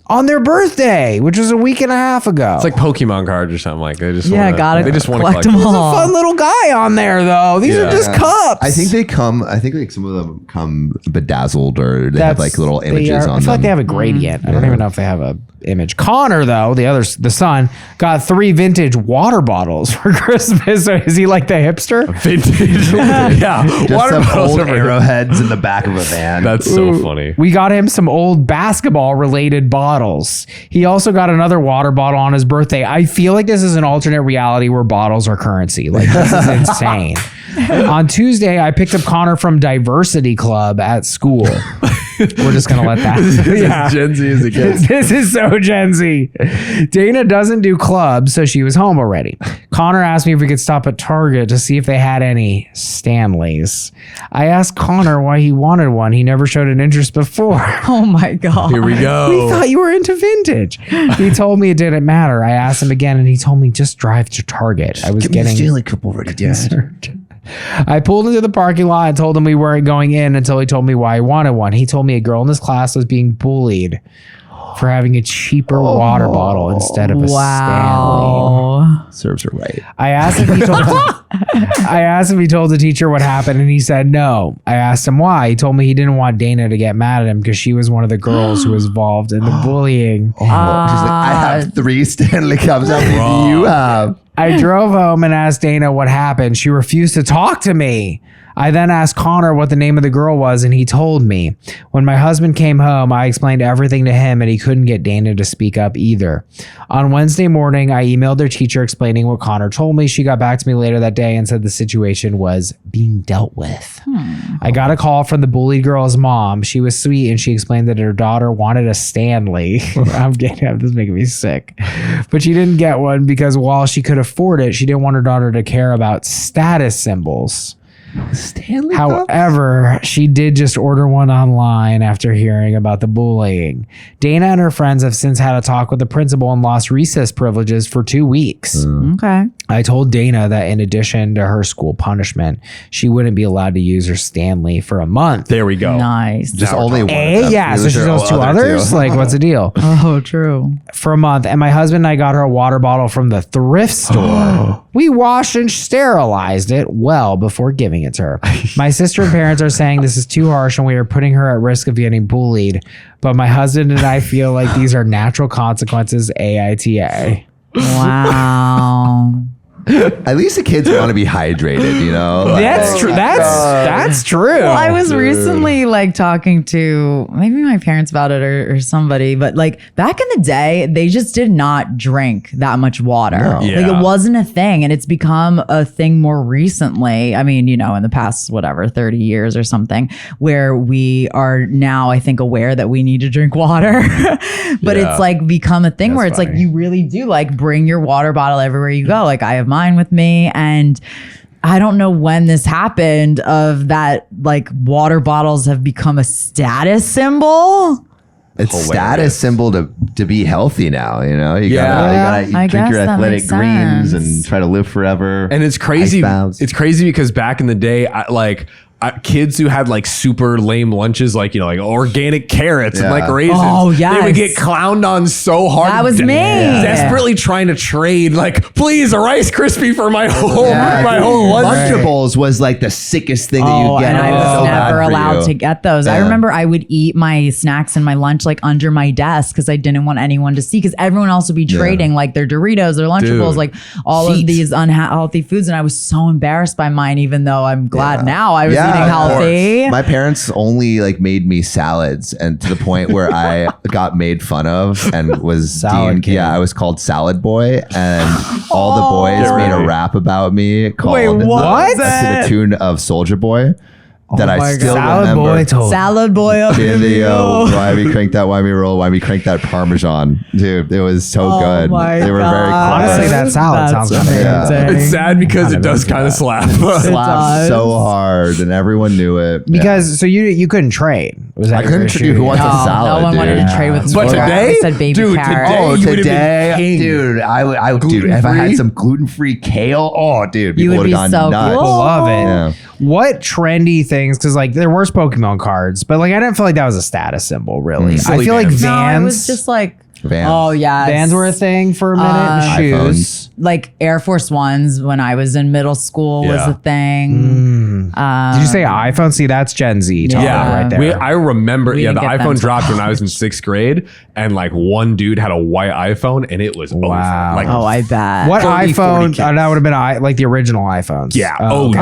on their birthday, which was a week and a half ago. It's like Pokemon cards or something like. They just Yeah, wanna, gotta They just want to collect collect them them. all. fun little guy on there though. These are Yeah. just cups. I think they come. I think like some of them come bedazzled, or they have like little they images are- on I feel them. like they have a gradient. I don't even know if they have a image. Connor though, the son, got 3 vintage water bottles for Christmas. So is he like the hipster? Vintage. Yeah. Just Water some bottles old over here. arrowheads in the back of a van. That's so funny. We got him some old basketball related bottles. He also got another water bottle on his birthday. I feel like this is an alternate reality where bottles are currency. Like this is insane. On Tuesday, I picked up Connor from Diversity Club at school. We're just gonna let that. Yeah. As Gen Z as it gets. This is so Gen Z. Dana doesn't do clubs, so she was home already. Connor asked me if we could stop at Target to see if they had any Stanleys. I asked Connor why he wanted one. He never showed an interest before. Oh my God. Here we go. We thought you were into vintage. He told me it didn't matter. I asked him again, and he told me just drive to Target. I was getting Stanley Cup already, Dad. I pulled into the parking lot and told him we weren't going in until he told me why he wanted one. He told me a girl in his class was being bullied for having a cheaper water bottle instead of a Stanley. Wow. serves her right. I asked if he told the teacher what happened, and he said no. I asked him why. He told me he didn't want Dana to get mad at him because she was one of the girls who was involved in the bullying. She's like, I have 3 Stanley Cups. How many do you have? I drove home and asked Dana what happened. She refused to talk to me. I then asked Connor what the name of the girl was, and he told me. When my husband came home, I explained everything to him, and he couldn't get Dana to speak up either. On Wednesday morning, I emailed their teacher explaining what Connor told me. She got back to me later that day and said the situation was being dealt with. I got a call from the bullied girl's mom. She was sweet, and she explained that her daughter wanted a Stanley. This is making me sick. But she didn't get one because while she could afford it, she didn't want her daughter to care about status symbols. Stanley Cup? However, she did just order one online after hearing about the bullying. Dana and her friends have since had a talk with the principal and lost recess privileges for 2 weeks. Okay. I told Dana that in addition to her school punishment, she wouldn't be allowed to use her Stanley for a month. There we go. Nice. Just only one. Yeah, so she knows 2 others? Like, what's the deal? Oh, true. For a month, and my husband and I got her a water bottle from the thrift store. We washed and sterilized it well before giving it to her. My sister and parents are saying this is too harsh and we are putting her at risk of getting bullied. But my husband and I feel like these are natural consequences, AITA. Wow. At least the kids want to be hydrated, you know? Like, That's true. That's true. Well, I was recently like talking to maybe my parents about it or somebody, but like back in the day, they just did not drink that much water. No. Like Yeah. it wasn't a thing, and it's become a thing more recently. I mean, you know, in the past, whatever, 30 years or something, where we are now, I think, aware that we need to drink water. But Yeah. it's like become a thing where it's like funny. you really do like bring your water bottle everywhere you go. Like I have mine with me, and I don't know when this happened of that, like water bottles have become a status symbol. It's Hilarious. status symbol to be healthy now, you know? You Yeah. gotta I drink your guess that athletic makes greens sense. and try to live forever. And it's crazy. Ice baths. It's crazy because back in the day, kids who had like super lame lunches, like, you know, like organic carrots and Yeah. like raisins. Oh, They would yes. get clowned on so hard. That was me. Desperately trying to trade, like, please, a Rice Krispie for my whole lunch. Lunchables was like the sickest thing that Oh, you get. and I It was so bad never for allowed you. to get those. I Yeah. remember I would eat my snacks and my lunch like under my desk because I didn't want anyone to see, because everyone else would be trading like their Doritos, their Lunchables, Dude. like all of these unhealthy foods. And I was so embarrassed by mine, even though I'm glad now I was Yeah, eating of healthy. My parents only like made me salads, and to the point where I got made fun of and was Salad deemed, king. I was called Salad Boy, and all the boys Get made a ready. rap about me called what? to the tune of Soldier Boy that I my still Salad remember. boy told. Salad boy up In in the the why we crank that, why we roll, why we crank that Parmesan, dude. It was so Oh good. my They were very God. clever. Honestly, that salad sounds kind of amazing. It's sad because it does kind of slap. Slapped does. so hard, and everyone knew it. Because so you couldn't trade. Was that I your couldn't issue? trade. Who wants No, a salad? no one wanted dude? to trade with me. But today? I said baby Dude, carrot. today- Oh, you would've been today, king. dude, I dude, if I had some gluten-free kale, oh, dude, You people would would have be gone so nuts. cool. Love it. Yeah. What trendy things? Because like there were Pokemon cards, but like I didn't feel like that was a status symbol. Really, I Silly feel like Vans. Vans. No, it was just like Vans. oh yeah, Vans were a thing for a minute. and shoes. like Air Force Ones when I was in middle school was Yeah. a thing. Did you say iPhone? See, that's Gen Z talking Yeah. right there. I remember, We the didn't get them iPhone till dropped when I was in 6th grade, and like one dude had a white iPhone, and it was Wow. over. Like, Oh, I bet. what 30, 40 iPhone? kids. That would have been like the original iPhones. yeah. okay.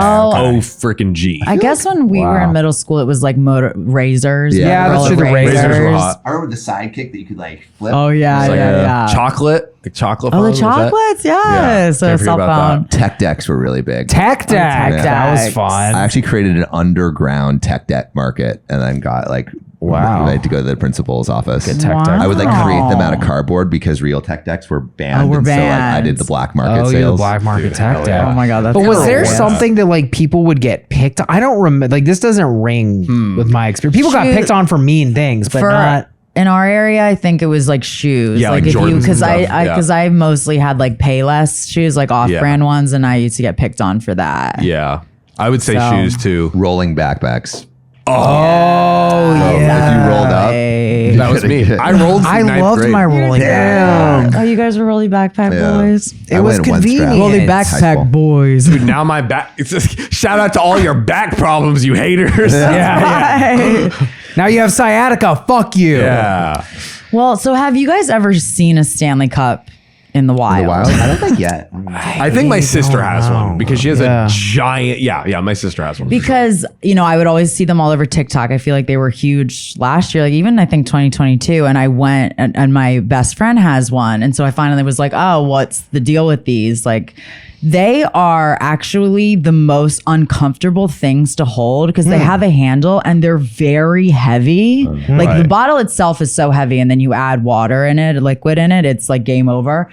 Freaking G. I guess when we were in middle school, it was like motor razors. Yeah, that's true, the razors. Razors were hot. I remember the sidekick that you could like flip. Oh yeah, Like yeah. chocolate, the chocolate. Oh, phone, the was that? chocolates, yes. So a Can't forget cell about phone. that. Tech decks were really big. Tech Deck. Tech That was Decks. fun. I actually created an underground tech deck market, and then got like Wow. I had to go to the principal's office. Tech Deck. I would like Wow. create them out of cardboard because real tech decks were banned. Oh, were and so like, I banned. did the black market Oh, sales. yeah, the black market Tech hell Deck. yeah. Oh my god, that's But was there hilarious. something that like people would get picked? I don't remember. Like this doesn't ring with my experience. People got Shoot. picked on for mean things, but For- not. in our area? I think it was like shoes. Yeah, like if you Jordans because and I stuff, yeah. because I mostly had like Payless shoes, like off-brand ones, and I used to get picked on for that. Yeah. I would say So- shoes too. Rolling backpacks. Oh, If you rolled up, That was me. I rolled. I ninth loved grade. my rolling backpack. Oh, you guys were rolly backpack Yeah. boys. It I was went one strap. convenient. Rolly High school. backpack boys. Now my back. It's just, shout out to all your back problems, you haters. Yeah. Now you have sciatica. Fuck you. Yeah. Well, so have you guys ever seen a Stanley Cup in the wild? the wild. I don't think yet. I think my sister has one because she has Yeah. a giant. Yeah, my sister has one. Because, I would always see them all over TikTok. I feel like they were huge last year, like even I think 2022. And I went and my best friend has one. And so I finally was like, oh, what's the deal with these? Like, they are actually the most uncomfortable things to hold because they have a handle and they're very heavy. Like the bottle itself is so heavy, and then you add water in it, liquid in it, it's like game over.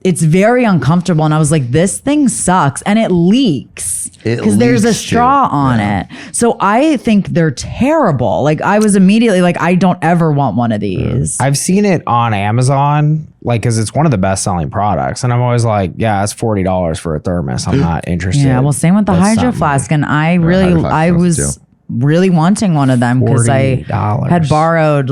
It's very uncomfortable. And I was like, this thing sucks. And it leaks It because there's a leaks too. straw on it. So I think they're terrible. Like I was immediately like, I don't ever want one of these. I've seen it on Amazon, like, because it's one of the best selling products. And I'm always like, yeah, it's $40 for a thermos. I'm not interested. Yeah, well, same with the That's Hydro something. Flask. And Hydro Flask I ones was too. really wanting one of them because I $40. had borrowed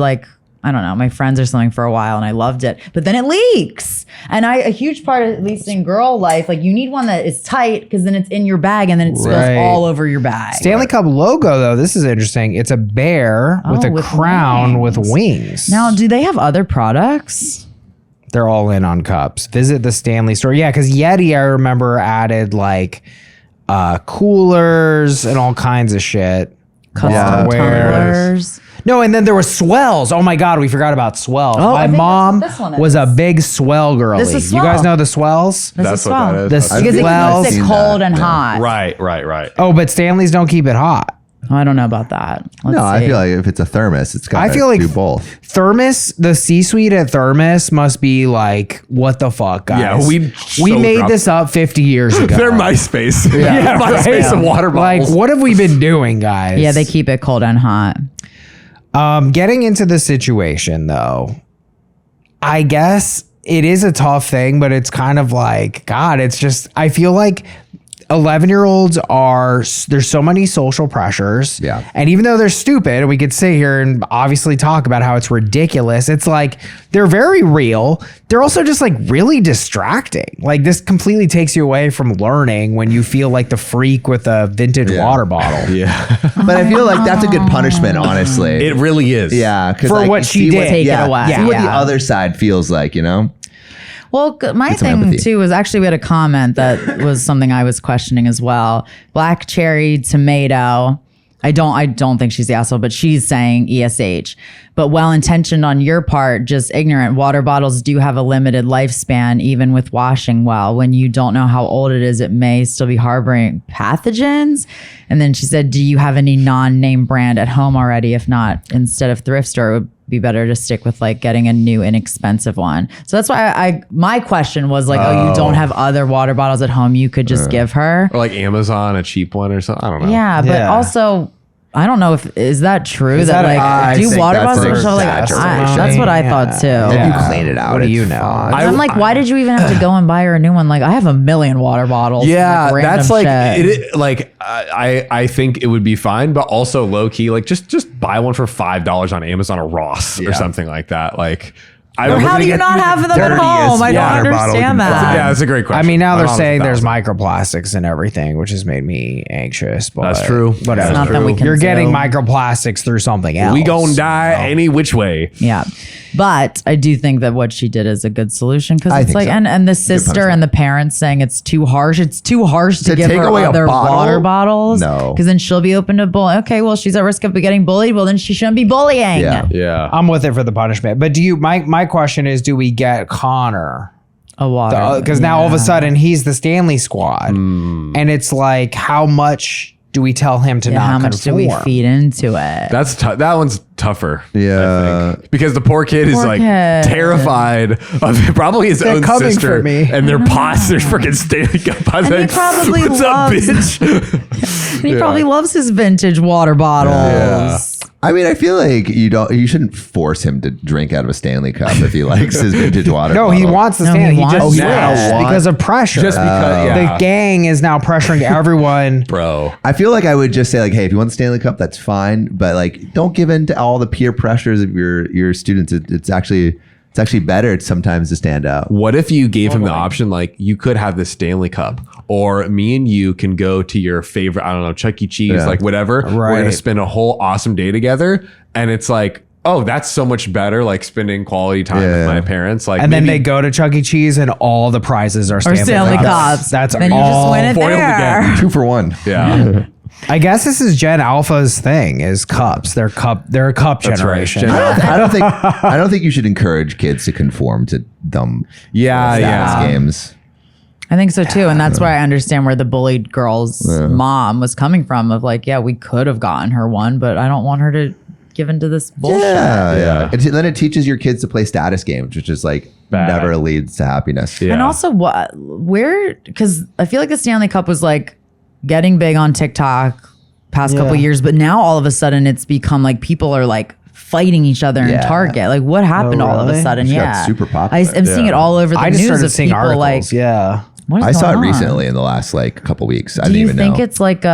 I don't know, my friends or something for a while and I loved it. But then it leaks. And a huge part, at least in girl life, like you need one that is tight because then it's in your bag and then it spills Right. all over your bag. Stanley Cup logo, though, this is interesting. It's a bear with a with crown wings. with wings. Now, do they have other products? They're all in on cups. Visit the Stanley store. Yeah, because Yeti, I remember, added like coolers and all kinds of shit. Custom tumblers. No, and then there was swells. Oh my God, we forgot about swells. Oh, I My think that's mom what this one was is. a big swell girly. This is You guys swell. know the swells? This That's is what that swell. is. The I Because it swells. keeps it seen cold that, and yeah. hot. Right. Oh, but Stanleys don't keep it hot. I don't know about that. Let's No, I see. feel like if it's a thermos, it's got I to feel like do both. Thermos, the C-suite at Thermos must be like, what the fuck, guys? Yeah, we so made dropped- this up 50 years ago. They're MySpace. Yeah, MySpace right. of water bottles. Like, what have we been doing, guys? Yeah, they keep it cold and hot. Getting into the situation, though, I guess it is a tough thing, but it's kind of like, God, it's just, I feel like 11-year-olds there's so many social pressures. Yeah. And even though they're stupid, and we could sit here and obviously talk about how it's ridiculous, it's like they're very real. They're also just like really distracting. Like this completely takes you away from learning when you feel like the freak with a vintage water bottle. Yeah, But I feel like that's a good punishment, honestly. it really is. Yeah, because For what she did. Take it away. See what the Yeah. other side feels like, you know? Well, my some thing empathy. too was actually we had a comment that was something I was questioning as well. Black cherry tomato. I don't think she's the asshole, but she's saying ESH. But well-intentioned on your part, just ignorant. Water bottles do have a limited lifespan, even with washing well. When you don't know how old it is, it may still be harboring pathogens. And then she said, do you have any non-name brand at home already? If not, instead of thrift store, it would be better to stick with like getting a new inexpensive one. So that's why my question was like, oh, you don't have other water bottles at home you could just give her? Or like Amazon, a cheap one or something. I don't know. Yeah, but Yeah. also I don't know is that true Is that that I like do think water that's bottles an are like exaggeration. that's what I Yeah. thought too. If Yeah. you clean it out, What do it's you know? fine. I'm like, why did you even have to go and buy her a new one? Like, I have a million water bottles. Yeah, like, that's random like shit. it. Like I think it would be fine, but also low key, like just buy one for $5 on Amazon or Ross or something like that. Like, I Or how do you not have them at home? I don't water bottle you understand can that. find. Yeah, that's a great question. I mean, now My they're mom's saying there's 1,000. microplastics and everything, which has made me anxious. But That's true. Whatever. It's nothing we can You're getting do. microplastics through something else. We gonna die any which way. Yeah. But I do think that what she did is a good solution because I it's think like, so. and the sister punishment. and the parents saying it's too harsh. It's too harsh to To give take her away a other bottle? water bottles. No. Because then she'll be open to bullying. Okay, well, she's at risk of getting bullied. Well, then she shouldn't be bullying. Yeah. Yeah. I'm with it for the punishment. But my question is, do we get Connor? A water. Because now all of a sudden he's the Stanley squad. And it's like, how much do we tell him to Yeah, not how much do we conform? feed into it? That's that one's tougher. Yeah. I think. Because the poor kid is Poor like kid. terrified of probably his own coming sister for me. and their pots. Their freaking Stanley Cup pots. And he probably What's loves- up, bitch? And he probably loves his vintage water bottles. I mean, I feel like you shouldn't force him to drink out of a Stanley Cup if he likes his vintage water No, bottle. he wants to No, stand. he He just wants switched to. because of pressure. Just because, yeah. The gang is now pressuring everyone. Bro. I feel like I would just say like, hey, if you want the Stanley Cup, that's fine, but like, don't give in to all the peer pressures of your students. It's actually better sometimes to stand out. What if you gave him the option, like you could have this Stanley Cup, or me and you can go to your favorite, I don't know, Chuck E. Cheese, Yeah. like whatever. We're Right. gonna spend a whole awesome day together, and it's like, oh, that's so much better, like spending quality time with Yeah. my parents. Like, And then maybe they go to Chuck E. Cheese and all the prizes are Or Stanley, Stanley Cups. Cups. That's then you just all. win it foiled there. again. 2 for 1. Yeah, I guess this is Gen Alpha's thing is cups. They're a cup That's right. generation. Gen Alpha. I don't think you should encourage kids to conform to dumb yeah, stats yeah. games. I think so too. And that's where I understand where the bullied girl's mom was coming from of like, yeah, we could have gotten her one, but I don't want her to give into this bullshit. Yeah. And then it teaches your kids to play status games, which is like never leads to happiness. Yeah. And also because I feel like the Stanley Cup was like getting big on TikTok past couple years, but now all of a sudden it's become like people are like fighting each other in Yeah. Target. Like what happened all of a really? sudden? She got Yeah. super popular. I'm seeing it all over the I just news started of seeing people articles. like, Yeah. what is I saw it going on? recently in the last like couple weeks. I Do didn't you even think know. it's like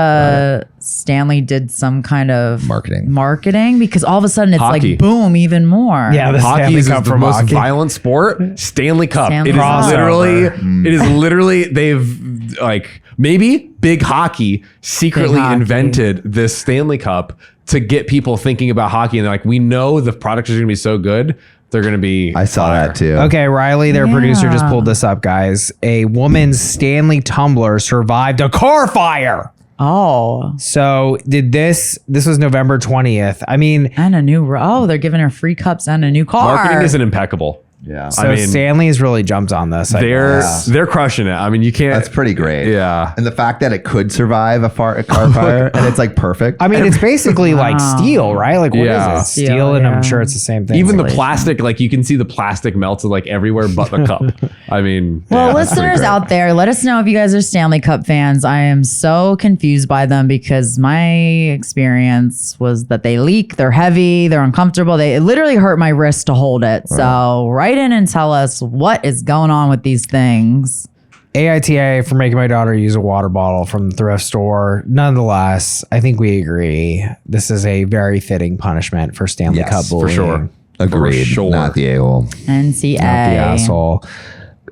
Stanley did some kind of Marketing. because all of a sudden it's Hockey. like boom even more. Yeah, the Hockey Stanley is Cup the from most hockey. violent sport. Stanley Cup. Stanley It is Cup. literally they've like maybe big hockey secretly Big hockey. invented this Stanley Cup to get people thinking about hockey, and they're like, we know the products are going to be so good, they're going to be. I saw fire. that too. Okay, Riley, their producer, just Yeah. pulled this up, guys. A woman's Stanley tumbler survived a car fire. Oh, So this was November 20th. I mean, and a new they're giving her free cups and a new car. Marketing isn't impeccable. Yeah. so I mean, Stanley's really jumped on this. I guess. They're crushing it. I mean, you can't. That's pretty great. Yeah. And the fact that it could survive a car fire and it's like perfect. I mean, it's basically like steel, right? Like, what is Yeah. it? Steel, Steel, and yeah. I'm sure it's the same thing. Even the Like, plastic, like you can see the plastic melted like everywhere but the cup. I mean, Well, yeah. listeners great. out there, let us know if you guys are Stanley Cup fans. I am so confused by them because my experience was that they leak, they're heavy, they're uncomfortable. It literally hurt my wrist to hold it. So write in and tell us what is going on with these things. AITA for making my daughter use a water bottle from the thrift store. Nonetheless, I think we agree. This is a very fitting punishment for Stanley Yes, Cup for bullying. sure. Agreed. sure. Not the a-hole. NCA. Not the asshole.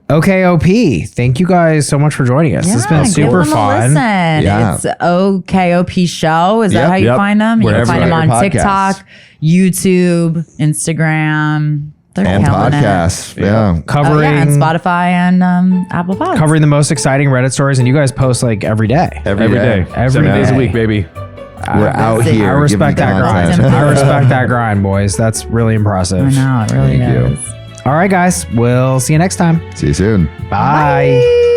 Okay, OP. Thank you guys so much for joining us. It's been give super them a fun. listen. Yeah. It's OKOP Show. Is that Yep. how you Yep. find them? You can Wherever find you them get on your podcasts. TikTok, YouTube, Instagram. They're And killing it. podcasts. Yeah. Covering Oh, yeah, and Spotify and Apple Podcasts. covering the most exciting Reddit stories, and you guys post like every day. Every every day, Every 7 days a day. week, baby. We're out it. here. I respect giving that grind. content. I respect that grind, boys. That's really impressive. I know, it really Thank you. is. All right, guys. We'll see you next time. See you soon. Bye. Bye.